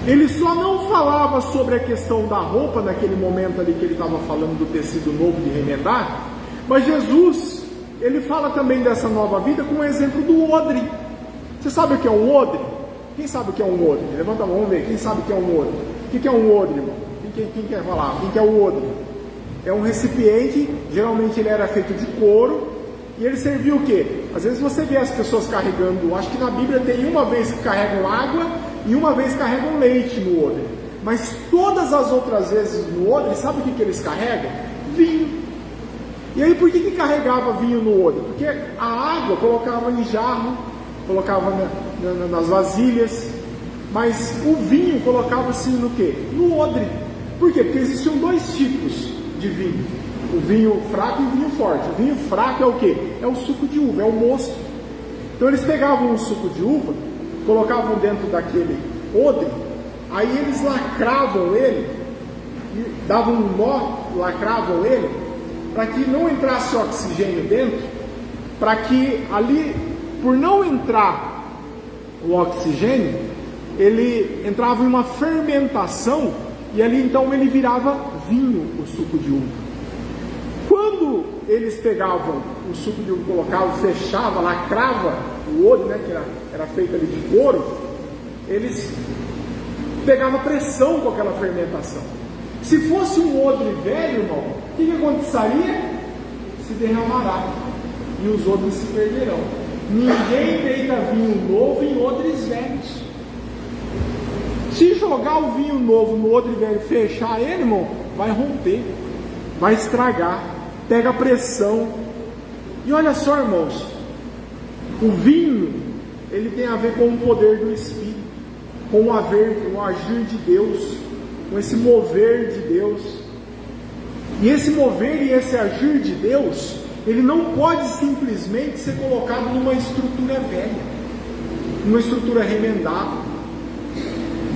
Ele só não falava sobre a questão da roupa naquele momento ali que ele estava falando do tecido novo de remendar, mas Jesus, ele fala também dessa nova vida com o exemplo do odre. Você sabe o que é um odre? Quem sabe o que é um odre? Levanta a mão, vamos ver. Quem sabe o que é um odre? O que é um odre, irmão? Quem quer falar? Quem quer o odre? É um recipiente, geralmente ele era feito de couro, e ele servia o quê? Às vezes você vê as pessoas carregando, acho que na Bíblia tem uma vez que carregam água e uma vez carregam leite no odre. Mas todas as outras vezes no odre, sabe o que eles carregam? Vinho. E aí por que carregava vinho no odre? Porque a água colocava em jarro, colocava nas vasilhas, mas o vinho colocava-se no quê? No odre. Por quê? Porque existiam dois tipos de vinho. O vinho fraco e o vinho forte. O vinho fraco é o quê? É o suco de uva, é o mosto. Então eles pegavam o suco de uva, colocavam dentro daquele odre, aí eles lacravam ele, davam um nó, lacravam ele, para que não entrasse oxigênio dentro, para que ali, por não entrar o oxigênio, ele entrava em uma fermentação, e ali então ele virava vinho, o suco de uva. Quando eles pegavam o suco de uva, colocavam, fechavam, lacrava o odre, né, que era feito ali de couro, eles pegavam pressão com aquela fermentação. Se fosse um odre velho, irmão, o que aconteceria? Se derramará e os odres se perderão. Ninguém deita vinho novo em odres velhos. Se jogar o vinho novo no odre velho, fechar ele, irmão, vai romper, vai estragar, pega pressão. E olha só, irmãos, o vinho, ele tem a ver com o poder do Espírito, com o agir de Deus, com esse mover de Deus. E esse mover e esse agir de Deus, ele não pode simplesmente ser colocado numa estrutura velha, numa estrutura remendada.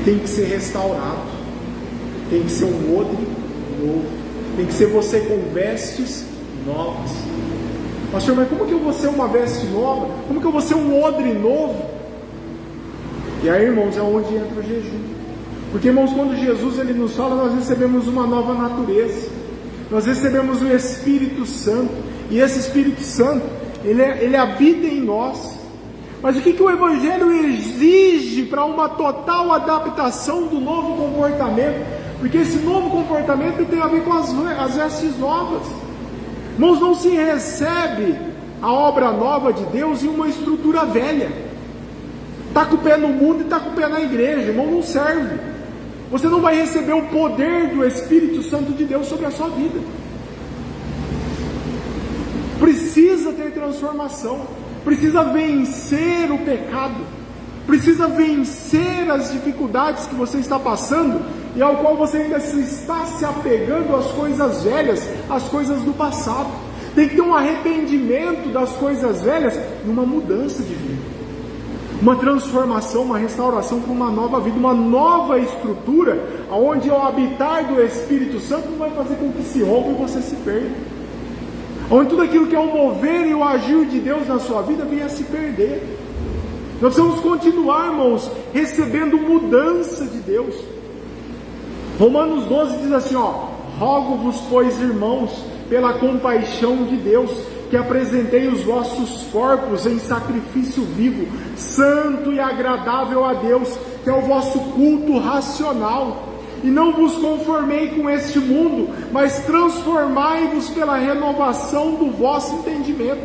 Tem que ser restaurado, tem que ser um odre novo, tem que ser você com vestes novas. Pastor, mas como que eu vou ser uma veste nova? Como que eu vou ser um odre novo? E aí, irmãos, é onde entra o jejum. Porque, irmãos, quando Jesus ele nos fala, nós recebemos uma nova natureza, nós recebemos o Espírito Santo, e esse Espírito Santo, ele habita em nós. Mas o que o Evangelho exige para uma total adaptação do novo comportamento? Porque esse novo comportamento tem a ver com as vestes novas. Irmãos, não se recebe a obra nova de Deus em uma estrutura velha. Está com o pé no mundo e está com o pé na igreja, irmão, não serve. Você não vai receber o poder do Espírito Santo de Deus sobre a sua vida. Precisa ter transformação, precisa vencer o pecado, precisa vencer as dificuldades que você está passando e ao qual você ainda está se apegando às coisas velhas, às coisas do passado. Tem que ter um arrependimento das coisas velhas e uma mudança de vida, uma transformação, uma restauração para uma nova vida, uma nova estrutura, onde o habitar do Espírito Santo não vai fazer com que se rompa e você se perda, onde tudo aquilo que é o mover e o agir de Deus na sua vida venha a se perder. Nós precisamos continuar, irmãos, recebendo mudança de Deus. Romanos 12 diz assim, rogo-vos, pois, irmãos, pela compaixão de Deus, que apresentei os vossos corpos em sacrifício vivo, santo e agradável a Deus, que é o vosso culto racional. E não vos conformei com este mundo, mas transformai-vos pela renovação do vosso entendimento,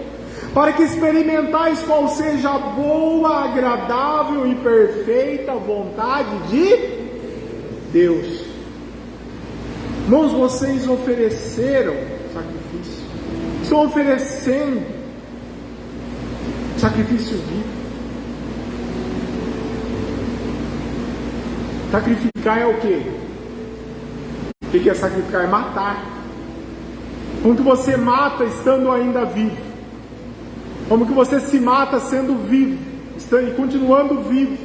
para que experimentais qual seja a boa, agradável e perfeita vontade de Deus. Irmãos, vocês ofereceram sacrifício, estão oferecendo sacrifício vivo. Sacrificar é o quê? O que é sacrificar? É matar. Como que você mata estando ainda vivo? Como que você se mata sendo vivo, estando, continuando vivo?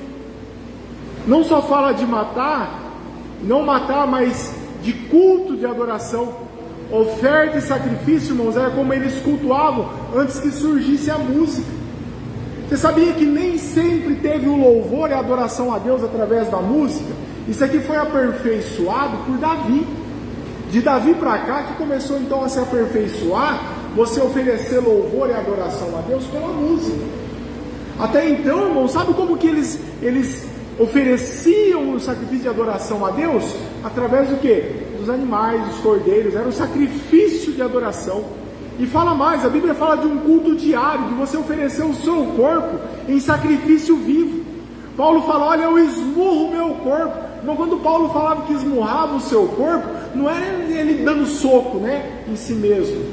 Não só fala de matar, não matar, mas de culto, de adoração. Oferta e sacrifício, irmãos, era como eles cultuavam antes que surgisse a música. Você sabia que nem sempre teve o louvor e a adoração a Deus através da música? Isso aqui foi aperfeiçoado por Davi. De Davi para cá que começou então a se aperfeiçoar, você oferecer louvor e adoração a Deus pela música. Até então, irmão, sabe como que eles ofereciam o sacrifício de adoração a Deus? Através do quê? Dos animais, dos cordeiros, era um sacrifício de adoração. E fala mais, a Bíblia fala de um culto diário, de você oferecer o seu corpo em sacrifício vivo. Paulo fala, olha, eu esmurro o meu corpo. Mas quando Paulo falava que esmurrava o seu corpo, não era ele dando soco, né, em si mesmo.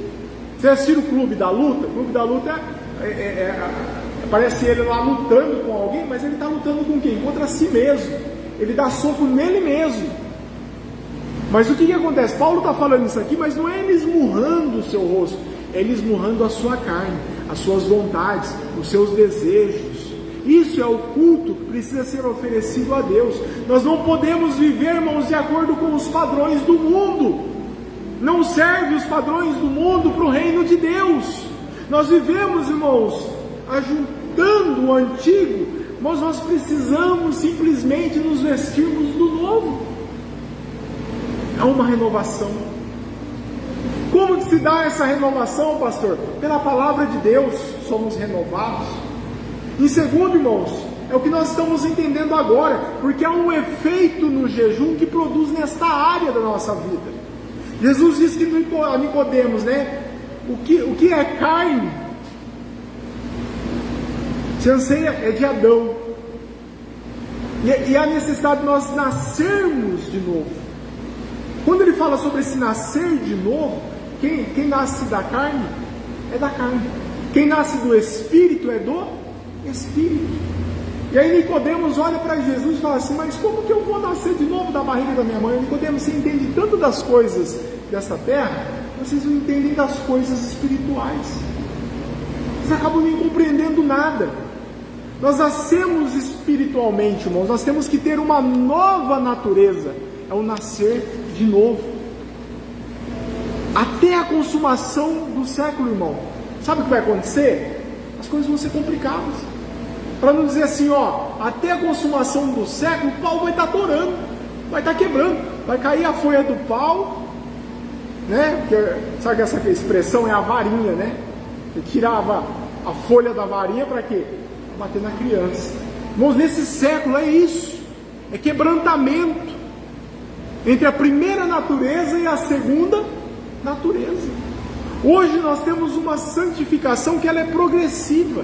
Você assistiu o Clube da Luta? O Clube da Luta parece ele lá lutando com alguém, mas ele está lutando com quem? Contra si mesmo. Ele dá soco nele mesmo. Mas o que acontece? Paulo está falando isso aqui, mas não é ele esmurrando o seu rosto, é ele esmurrando a sua carne, as suas vontades, os seus desejos. Isso é o culto que precisa ser oferecido a Deus. Nós não podemos viver, irmãos, de acordo com os padrões do mundo. Não serve os padrões do mundo para o reino de Deus. Nós vivemos, irmãos, ajuntando o antigo, mas nós precisamos simplesmente nos vestirmos do novo. É uma renovação. Como que se dá essa renovação, pastor? Pela palavra de Deus somos renovados. Em segundo, irmãos, é o que nós estamos entendendo agora, porque há um efeito no jejum que produz nesta área da nossa vida. Jesus disse que a Nicodemos, né? O que é carne? Se anseia é de Adão. E a necessidade de nós nascermos de novo. Quando ele fala sobre esse nascer de novo, quem nasce da carne é da carne. Quem nasce do Espírito é do Espírito. E aí Nicodemos olha para Jesus e fala assim, mas como que eu vou nascer de novo da barriga da minha mãe? Nicodemos, você entende tanto das coisas desta terra, vocês não entendem das coisas espirituais. Vocês acabam nem compreendendo nada. Nós nascemos espiritualmente, irmãos. Nós temos que ter uma nova natureza. É o nascer de novo. Até a consumação do século, irmão. Sabe o que vai acontecer? As coisas vão ser complicadas. Para não dizer assim, até a consumação do século, o pau vai estar atorando, vai estar quebrando, vai cair a folha do pau, né? Porque, sabe que essa expressão é a varinha, né? Você tirava a folha da varinha para quê? Para bater na criança. Irmãos, nesse século é isso, é quebrantamento entre a primeira natureza e a segunda natureza. Hoje nós temos uma santificação que ela é progressiva.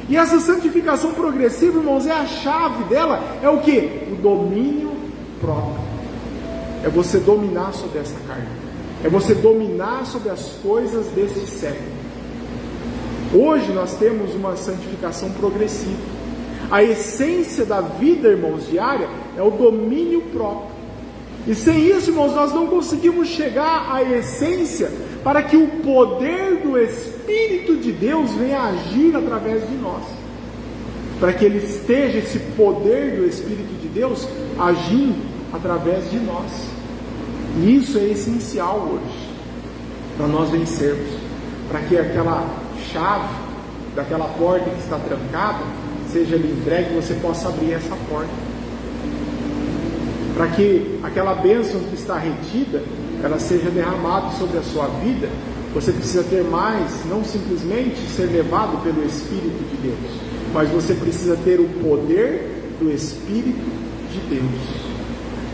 E essa santificação progressiva, irmãos, a chave dela é o quê? O domínio próprio. É você dominar sobre essa carne. É você dominar sobre as coisas deste século. Hoje nós temos uma santificação progressiva. A essência da vida, irmãos, diária, é o domínio próprio. E sem isso, irmãos, nós não conseguimos chegar à essência para que o poder do Espírito de Deus venha agir através de nós. Para que ele esteja, esse poder do Espírito de Deus, agindo através de nós. E isso é essencial hoje, para nós vencermos. Para que aquela chave daquela porta que está trancada seja lhe entregue e você possa abrir essa porta. Para que aquela bênção que está retida, ela seja derramada sobre a sua vida, você precisa ter mais, não simplesmente ser levado pelo Espírito de Deus, mas você precisa ter o poder do Espírito de Deus.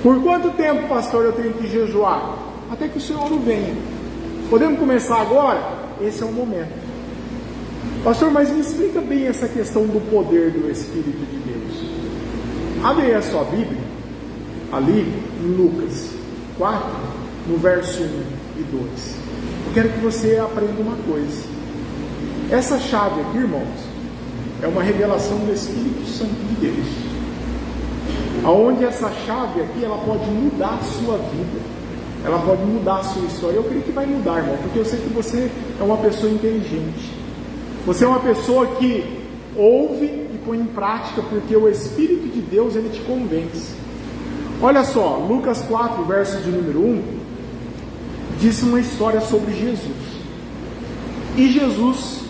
Por quanto tempo, pastor, eu tenho que jejuar? Até que o Senhor não venha. Podemos começar agora? Esse é o momento. Pastor, mas me explica bem essa questão do poder do Espírito de Deus. Abre aí a sua Bíblia, ali em Lucas 4, no verso 1 e 2. Eu quero que você aprenda uma coisa. Essa chave aqui, irmãos, é uma revelação do Espírito Santo de Deus. Aonde essa chave aqui, ela pode mudar a sua vida. Ela pode mudar a sua história. Eu creio que vai mudar, irmão, porque eu sei que você é uma pessoa inteligente. Você é uma pessoa que ouve e põe em prática, porque o Espírito de Deus, ele te convence. Olha só, Lucas 4, verso de número 1, diz uma história sobre Jesus. E Jesus,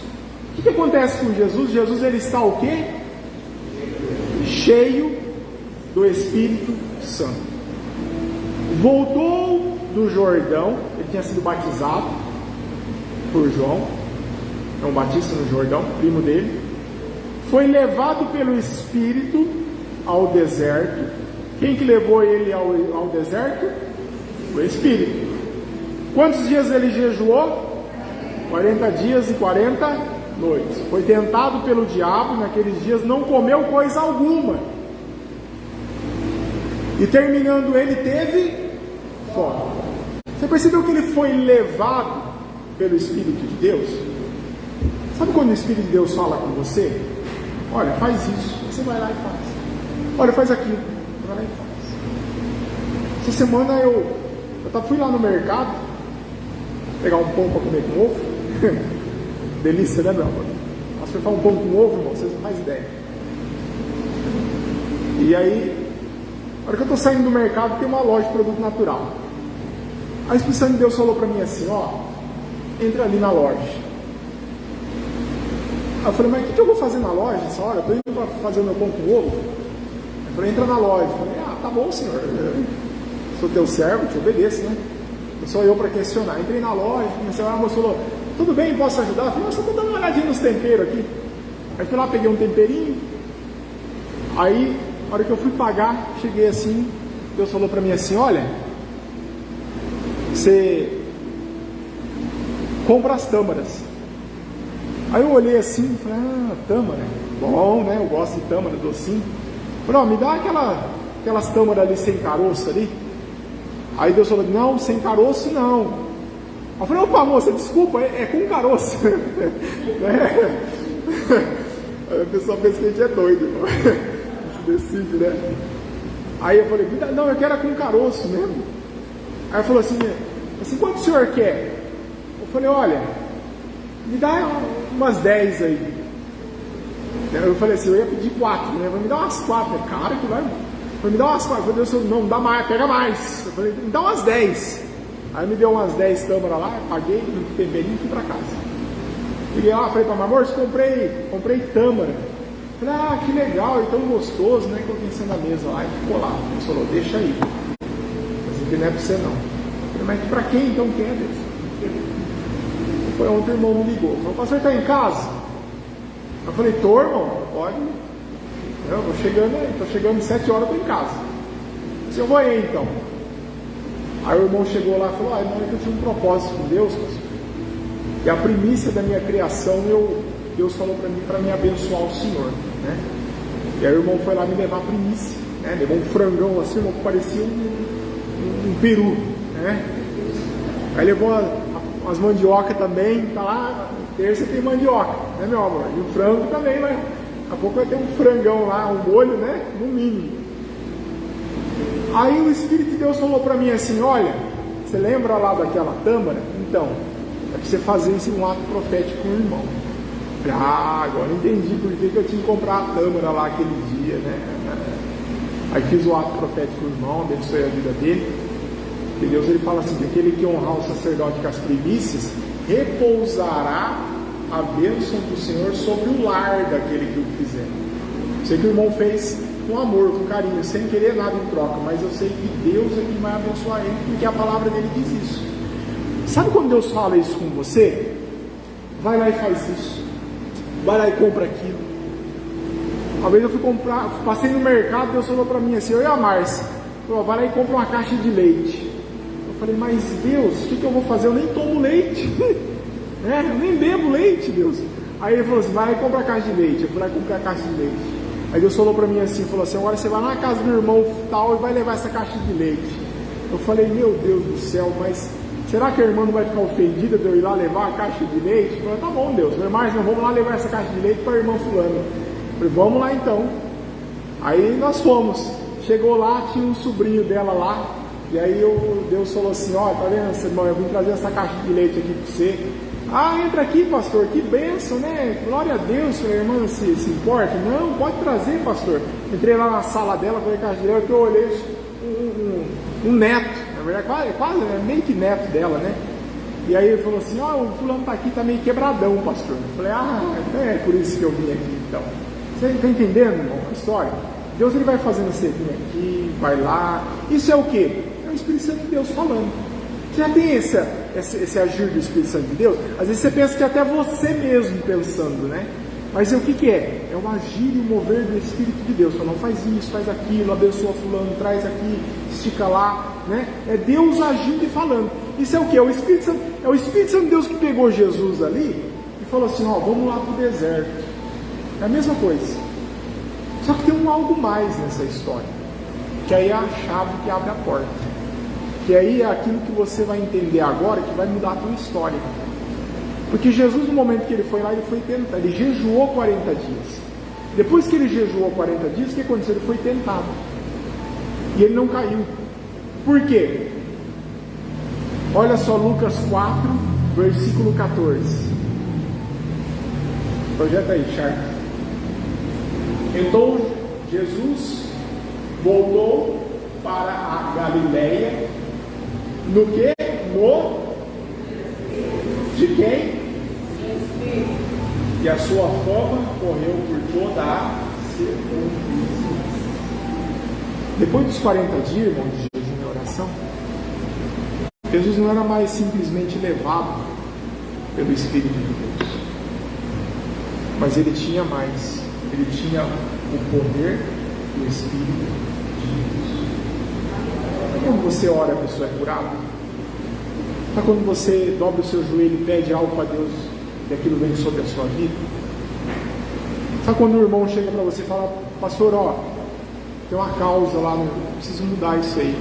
o que acontece com Jesus? Jesus, ele está o quê? Cheio do Espírito Santo. Voltou do Jordão, ele tinha sido batizado por João, João Batista no Jordão, primo dele. Foi levado pelo Espírito ao deserto. Quem que levou ele ao deserto? O Espírito. Quantos dias ele jejuou? 40 dias e 40 noites. Foi tentado pelo diabo naqueles dias, não comeu coisa alguma. E terminando ele teve fome. Você percebeu que ele foi levado pelo Espírito de Deus? Sabe quando o Espírito de Deus fala com você? Olha, faz isso. Você vai lá e faz. Olha, faz aquilo. Você vai lá e faz. Essa semana eu fui lá no mercado pegar um pão para comer com ovo. Delícia, né, meu amor? Nossa, eu falar um pão com ovo, irmão, vocês não fazem ideia. E aí, na hora que eu estou saindo do mercado, tem uma loja de produto natural. Aí o Espírito Santo de Deus falou para mim assim, ó, entra ali na loja. Aí eu falei, mas o que eu vou fazer na loja essa hora? Eu estou indo para fazer o meu pão com ovo. Eu falei, entra na loja. Eu falei, tá bom, senhor. Eu sou teu servo, te obedeço, né? Não sou eu para questionar. Entrei na loja, a moça falou, tudo bem, posso ajudar? Eu falei, só estou dando uma olhadinha nos temperos aqui. Aí fui lá, peguei um temperinho. Aí, na hora que eu fui pagar, cheguei assim, Deus falou para mim assim, olha, você compra as tâmaras. Aí eu olhei assim e falei, tâmara, bom, né? Eu gosto de tâmara, docinho. Falei, me dá aquelas tâmaras ali sem caroço ali. Aí Deus falou, não, sem caroço não. Eu falei, opa, moça, desculpa, é com caroço. Aí a pessoa pensa que a gente é doido, irmão. A gente decide, né? Aí eu falei, não, eu quero é com caroço mesmo. Aí ele falou assim, quanto o senhor quer? Eu falei, olha, me dá umas 10 aí. Eu falei assim, eu ia pedir 4, né? Me dá umas 4, é caro que vai. Me dá umas 4. Eu falei, Deus, não dá mais, pega mais. Eu falei, me dá umas 10. Aí me deu umas 10 tâmaras lá, paguei, temperinho e fui pra casa. Liguei lá, falei pra minha amor, comprei tâmara. Falei, que legal, e tão gostoso, né? Coloquei em cima da mesa lá e ficou lá. Ele falou, deixa aí. Mas que não é pra você não. Eu falei, mas pra quem então quer, Deus? Foi ontem o irmão me ligou. Falou, pastor, tá em casa? Eu falei, tô, irmão, pode. Eu tô chegando 7 horas, tô em casa. Se eu vou aí então. Aí o irmão chegou lá e falou, irmão, é que eu tinha um propósito com Deus, pastor. E a primícia da minha criação, Deus falou para me abençoar o Senhor, né? E aí o irmão foi lá me levar a primícia, né? Levou um frangão assim, que parecia um peru, né? Aí levou as mandioca também, tá lá, terça tem mandioca, né, meu amor? E o frango também, né? Daqui a pouco vai ter um frangão lá, um molho, né? No mínimo. Aí o Espírito de Deus falou para mim assim: olha, você lembra lá daquela tâmara? Então, é para você fazer isso um ato profético com o irmão. Eu falei, agora entendi por que eu tinha que comprar a tâmara lá aquele dia, né? Aí fiz o ato profético com o irmão, abençoei a vida dele. E Deus ele fala assim: que aquele que honrar o sacerdote com as primícias, repousará a bênção do Senhor sobre o lar daquele que o fizer. Sei que o irmão fez com amor, com carinho, sem querer nada em troca, mas eu sei que Deus é quem vai abençoar ele, porque a palavra dele diz isso. Sabe quando Deus fala isso com você? Vai lá e faz isso, vai lá e compra aquilo. Uma vez eu fui comprar, passei no mercado, Deus falou para mim assim: eu e a Márcia, vai lá e compra uma caixa de leite. Eu falei, mas Deus, o que eu vou fazer? Eu nem tomo leite, né? Eu nem bebo leite, Deus. Aí ele falou assim: vai lá e compra a caixa de leite. Eu fui lá e comprei a caixa de leite. Aí Deus falou para mim assim, falou assim: agora você vai lá na casa do irmão tal e vai levar essa caixa de leite. Eu falei, meu Deus do céu, mas será que a irmã não vai ficar ofendida de eu ir lá levar a caixa de leite? Eu falei, tá bom, Deus. Eu falei, mas nós vamos lá levar essa caixa de leite para a irmã fulana. Eu falei, vamos lá então. Aí nós fomos. Chegou lá, tinha um sobrinho dela lá. E aí Deus falou assim: ó, tá vendo, irmão, eu vim trazer essa caixa de leite aqui para você. Ah, entra aqui, pastor, que bênção, né? Glória a Deus. Falei, irmã, se importa? Não, pode trazer, pastor. Entrei lá na sala dela, falei, caixa de leite, eu olhei um neto, na verdade, quase meio que neto dela, né? E aí ele falou assim: ó, o fulano tá aqui, tá meio quebradão, pastor. Eu falei, é por isso que eu vim aqui, então. Você tá entendendo, irmão, a história? Deus ele vai fazendo você vir aqui, vai lá. Isso é o quê? É o Espírito Santo de Deus falando. Você já tem esse agir do Espírito Santo de Deus? Às vezes você pensa que é até você mesmo pensando, né? Mas o que é? É o agir e o mover do Espírito de Deus. Fala, não, faz isso, faz aquilo, abençoa fulano, traz aqui, estica lá, né? É Deus agindo e falando. Isso é o que? É o Espírito Santo de Deus que pegou Jesus ali e falou assim: ó, vamos lá para o deserto. É a mesma coisa. Só que tem algo mais nessa história, que aí é a chave que abre a porta, que aí é aquilo que você vai entender agora, que vai mudar a tua história. Porque Jesus, no momento que ele foi lá, ele foi tentar, ele jejuou 40 dias. Depois que ele jejuou 40 dias, o que aconteceu? Ele foi tentado. E ele não caiu. Por quê? Olha só Lucas 4, versículo 14. Projeta aí, Charles. Então Jesus voltou para a Galileia, no que? De quem? E a sua fama correu por toda a circunvíncia. Depois dos 40 dias, irmão, de jejum e oração, Jesus não era mais simplesmente levado pelo Espírito de Deus, mas ele tinha mais. Ele tinha o poder do Espírito de Deus. Sabe quando você ora, a pessoa é curada? Sabe quando você dobra o seu joelho e pede algo para Deus e aquilo vem sobre a sua vida? Sabe quando o irmão chega para você e fala: pastor, ó, tem uma causa lá, preciso mudar isso aí.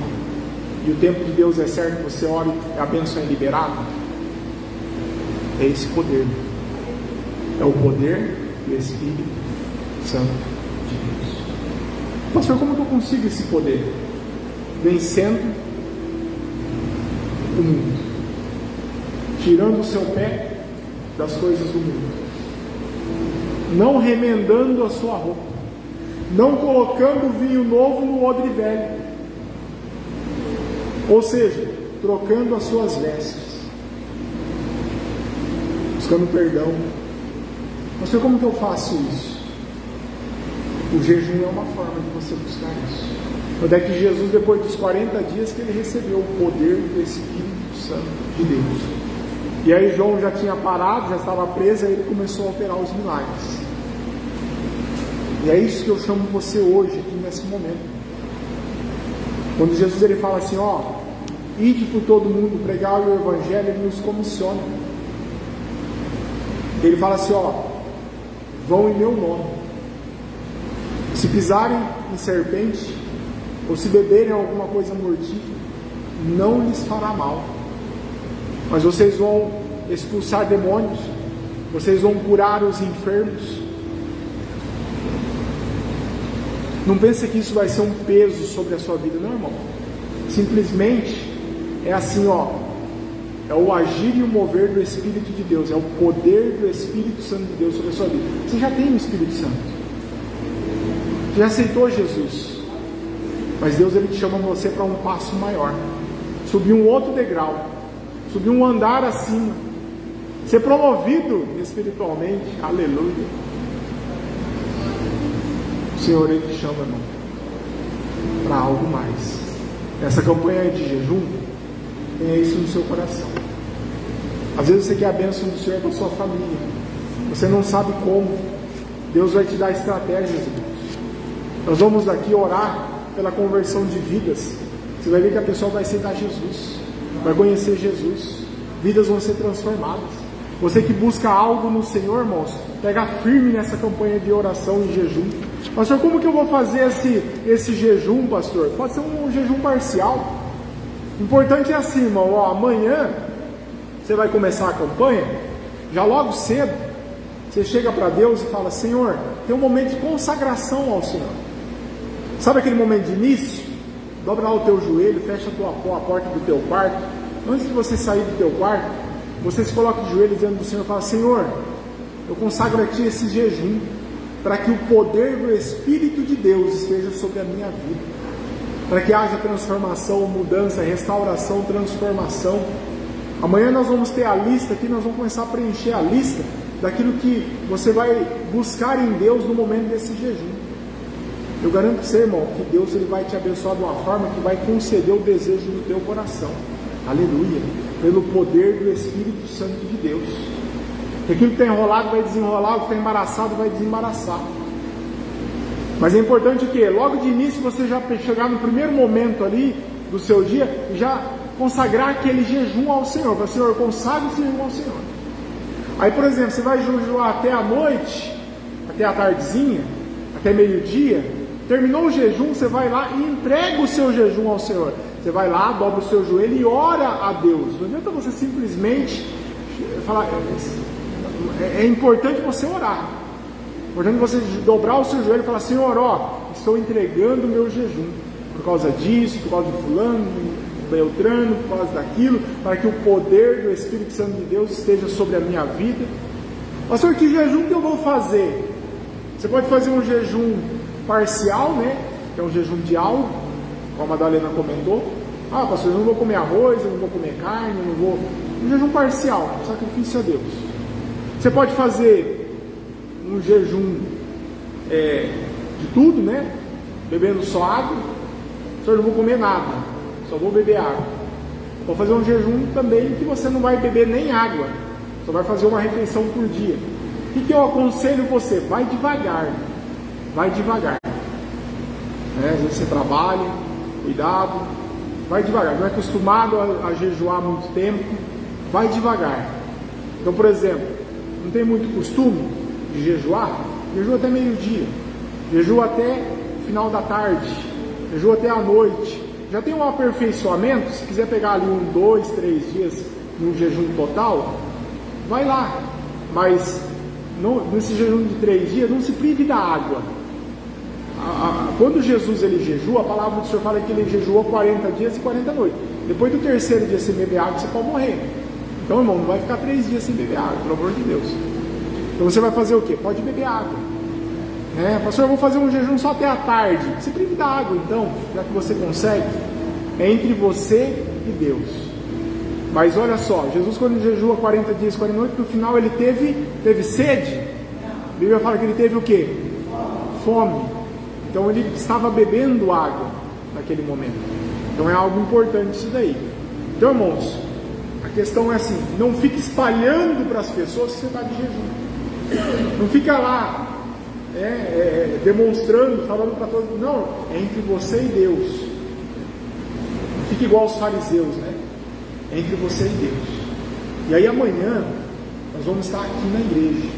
E o tempo de Deus é certo, você ora e a bênção é liberada? É esse poder. É o poder do Espírito Santo de Deus. Pastor, como que eu consigo esse poder? Vencendo o mundo, tirando o seu pé das coisas do mundo, não remendando a sua roupa, não colocando vinho novo no odre velho, ou seja, trocando as suas vestes, buscando perdão. Pastor, como que eu faço isso? O jejum é uma forma de você buscar isso. Quando é que Jesus, depois dos 40 dias, que ele recebeu o poder do Espírito Santo de Deus. E aí João já tinha parado, já estava preso, aí ele começou a operar os milagres. E é isso que eu chamo você hoje, aqui nesse momento. Quando Jesus ele fala assim, ó, ide por todo mundo, pregar o Evangelho, ele nos comissiona. Ele fala assim, ó, vão em meu nome. Se pisarem em serpente, ou se beberem alguma coisa mortífera, não lhes fará mal. Mas vocês vão expulsar demônios, vocês vão curar os enfermos. Não pense que isso vai ser um peso sobre a sua vida, não, irmão. Simplesmente é assim, ó, é o agir e o mover do Espírito de Deus, é o poder do Espírito Santo de Deus sobre a sua vida. Você já tem o Espírito Santo, você já aceitou Jesus, mas Deus ele te chama você para um passo maior, subir um outro degrau, subir um andar acima, ser promovido espiritualmente. Aleluia. O Senhor ele te chama, irmão, para algo mais. Essa campanha de jejum, tenha isso no seu coração. Às vezes você quer a bênção do Senhor para a sua família, você não sabe como. Deus vai te dar estratégias, irmãos. Nós vamos aqui orar pela conversão de vidas. Você vai ver que a pessoa vai aceitar Jesus, vai conhecer Jesus, vidas vão ser transformadas. Você que busca algo no Senhor, irmãos, pega firme nessa campanha de oração e jejum. Pastor, como que eu vou fazer esse jejum, pastor? Pode ser um jejum parcial. Importante é assim, irmão, ó, amanhã você vai começar a campanha, já logo cedo, você chega para Deus e fala, Senhor, tem um momento de consagração ao Senhor. Sabe aquele momento de início? Dobra lá o teu joelho, fecha a porta do teu quarto. Antes de você sair do teu quarto, você se coloca de joelho diante do Senhor e fala, Senhor, eu consagro a Ti esse jejum, para que o poder do Espírito de Deus esteja sobre a minha vida, para que haja transformação, mudança, restauração, transformação. Amanhã nós vamos ter a lista aqui, nós vamos começar a preencher a lista daquilo que você vai buscar em Deus no momento desse jejum. Eu garanto para você, irmão, que Deus ele vai te abençoar de uma forma que vai conceder o desejo do teu coração. Aleluia! Pelo poder do Espírito Santo de Deus. Aquilo que está enrolado vai desenrolar, o que está embaraçado vai desembaraçar. Mas é importante que logo de início você já chegar no primeiro momento ali do seu dia e já consagrar aquele jejum ao Senhor. Fala, Senhor, eu consagro esse jejum ao Senhor. Aí, por exemplo, você vai jejuar até a noite, até a tardezinha, até meio-dia. Terminou o jejum, você vai lá e entrega o seu jejum ao Senhor. Você vai lá, dobra o seu joelho e ora a Deus. Não adianta você simplesmente falar. É importante você orar. É importante você dobrar o seu joelho e falar, Senhor, ó, estou entregando o meu jejum por causa disso, por causa de fulano, beltrano, por causa daquilo, para que o poder do Espírito Santo de Deus esteja sobre a minha vida. Pastor, que jejum que eu vou fazer? Você pode fazer um jejum parcial, né? Que é um jejum de algo, como a Madalena comentou. Ah, pastor, eu não vou comer arroz, eu não vou comer carne, eu não vou... Um jejum parcial, sacrifício a Deus. Você pode fazer um jejum de tudo, né? Bebendo só água. Senhor, não vou comer nada, só vou beber água. Vou fazer um jejum também que você não vai beber nem água, só vai fazer uma refeição por dia. O que eu aconselho você? Vai devagar. Vai devagar. Às vezes você trabalha, cuidado, vai devagar. Não é acostumado a jejuar muito tempo, vai devagar. Então, por exemplo, não tem muito costume de jejuar? Jejua até meio-dia, jejua até final da tarde, jejua até a noite. Já tem um aperfeiçoamento. Se quiser pegar ali 1, 2, 3 dias num jejum total, vai lá. Mas nesse jejum de 3 dias, não se prive da água. Quando Jesus ele jejua, a palavra do Senhor fala que ele jejuou 40 dias e 40 noites. Depois do terceiro dia sem beber água, você pode morrer. Então, irmão, não vai ficar 3 dias sem beber água, pelo amor de Deus. Então você vai fazer o quê? Pode beber água. Pastor, eu vou fazer um jejum só até a tarde. Se prive da água, então, já que você consegue. É entre você e Deus. Mas olha só, Jesus quando jejua 40 dias e 40 noites, no final ele teve sede. A Bíblia fala que ele teve o quê? Fome. Então ele estava bebendo água naquele momento. Então é algo importante isso daí. Então, irmãos, a questão é assim, não fique espalhando para as pessoas que você está de jejum. Não fica lá demonstrando, falando para todos. Não, é entre você e Deus. Não fique igual aos fariseus, né? É entre você e Deus. E aí amanhã nós vamos estar aqui na igreja,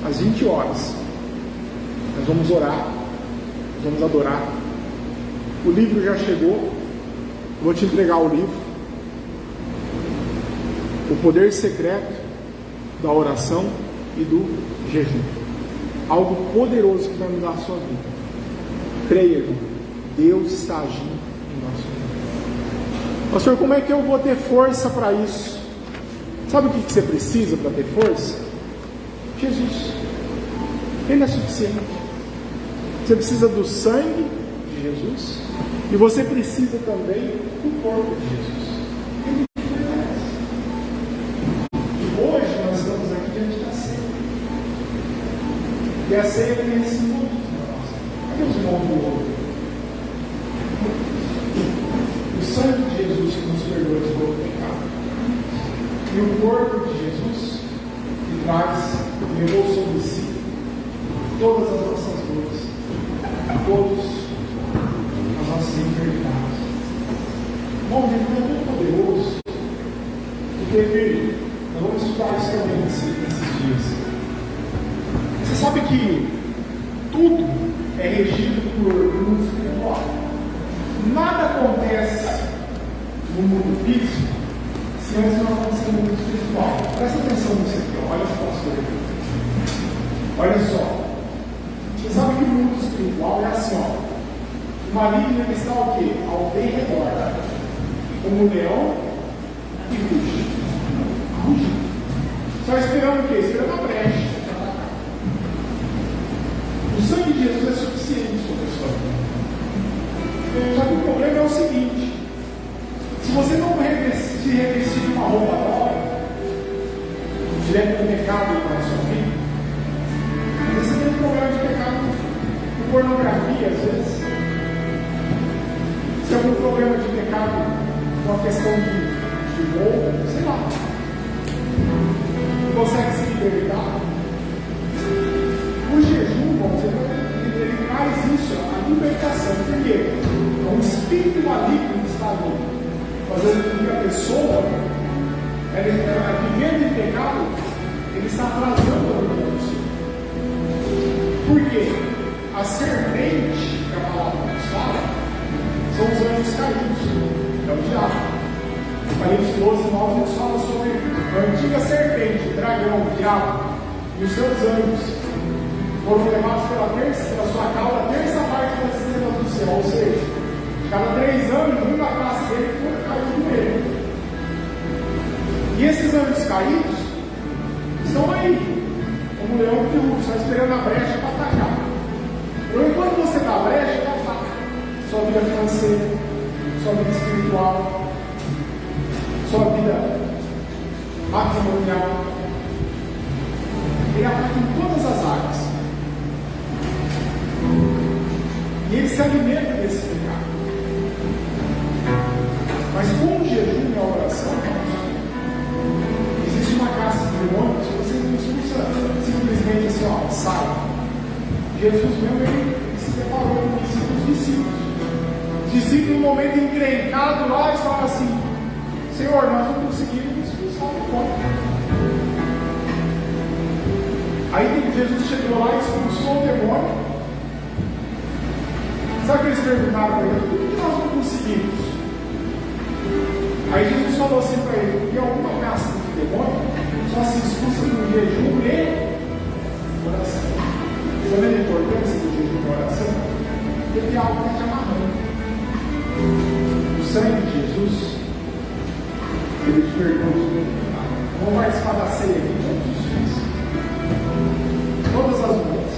às 20 horas. Nós vamos orar, nós vamos adorar. O livro já chegou, vou te entregar o livro. O poder secreto da oração e do jejum. Algo poderoso que vai mudar a sua vida. Creia, irmão, Deus está agindo em nosso meio. Pastor, como é que eu vou ter força para isso? Sabe o que você precisa para ter força? Jesus. Ele é suficiente. Você precisa do sangue de Jesus e você precisa também do corpo de Jesus. E a ceia tem esse mundo. Cadê os irmãos do ouro? O sangue de Jesus que nos perdoa de todo pecado. E o corpo de Jesus que traz, que levou sobre si todas as nossas dores, todas as nossas enfermidades. Bom, Jesus é tão poderoso. Porque, nós vamos estudar isso também nesses dias. Você sabe que tudo é regido por mundo espiritual. Nada acontece no mundo físico se antes não acontecer no mundo espiritual. Presta atenção nisso aqui, olha só, pastor. Olha só. Você sabe que o mundo espiritual é assim, ó. O maligno está o quê? Ao redor. Como o leão e ruge. Ruge. Só esperando o quê? Esperando a brecha. O sangue de Jesus é suficiente sobre a sua vida. Só que o problema é o seguinte: se você não se revestir de uma roupa nova, direto do pecado para a sua vida, você tem um problema de pecado com pornografia, às vezes. Se tem algum problema de pecado com a questão de roubo, sei lá, não consegue se libertar. O jejum, ele traz isso, a libertação. Por quê? É um espírito maligno que está ali, fazendo com que a pessoa, vivendo em pecado, ele está trazendo a vida. Por quê? A serpente, que a palavra nos fala, são os anjos caídos, é o diabo. Apocalipse 12, 9 nos fala sobre a antiga serpente, o dragão, o diabo, e os seus anjos. Foram levados pela sua cauda a terça parte das estrelas do céu, ou seja, cada 3 anos, um da classe dele foi caído com ele. E esses anjos caídos estão aí, como o leão que ruge, só esperando a brecha para atacar. Então, enquanto você dá a brecha, ele ataca sua vida financeira, sua vida espiritual, sua vida matrimonial. Ele ataca em todas as áreas. E ele se alimenta desse pecado. Mas com o jejum e a oração, existe uma caça de demônios que você não expulsa simplesmente assim, ó, sai. Jesus mesmo, ele se preparou com isso com os discípulos. Os discípulos, no momento encrencado lá, eles falam assim: Senhor, nós não conseguimos expulsar o demônio. Aí Jesus chegou lá e expulsou o demônio. Sabe o que eles perguntaram para ele? Por que nós não conseguimos? Aí Jesus falou assim para ele: porque alguma caça de demônio só se expulsa com jejum e oração. Está vendo a importância do jejum e oração? Porque tem algo que está te amarrando. O sangue de Jesus, ele te pergunta: vamos participar da ceia aqui todos os dias? Todas as manhãs.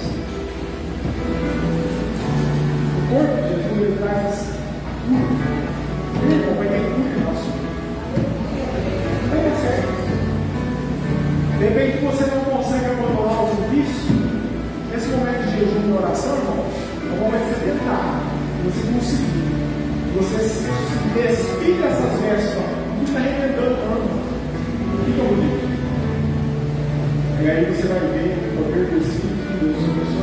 O corpo de Jesus, ele traz a cura. Ele vai ter cura nosso. Não é certo. De repente você não consegue abandonar o vício. Nesse momento de jejum e oração, irmão, é o momento de você tentar. Você conseguir. Você se despir dessas vestes. Não fica arrebentando, não fica bonito. E aí você vai ver o poder do Espírito de Deus sobre a sua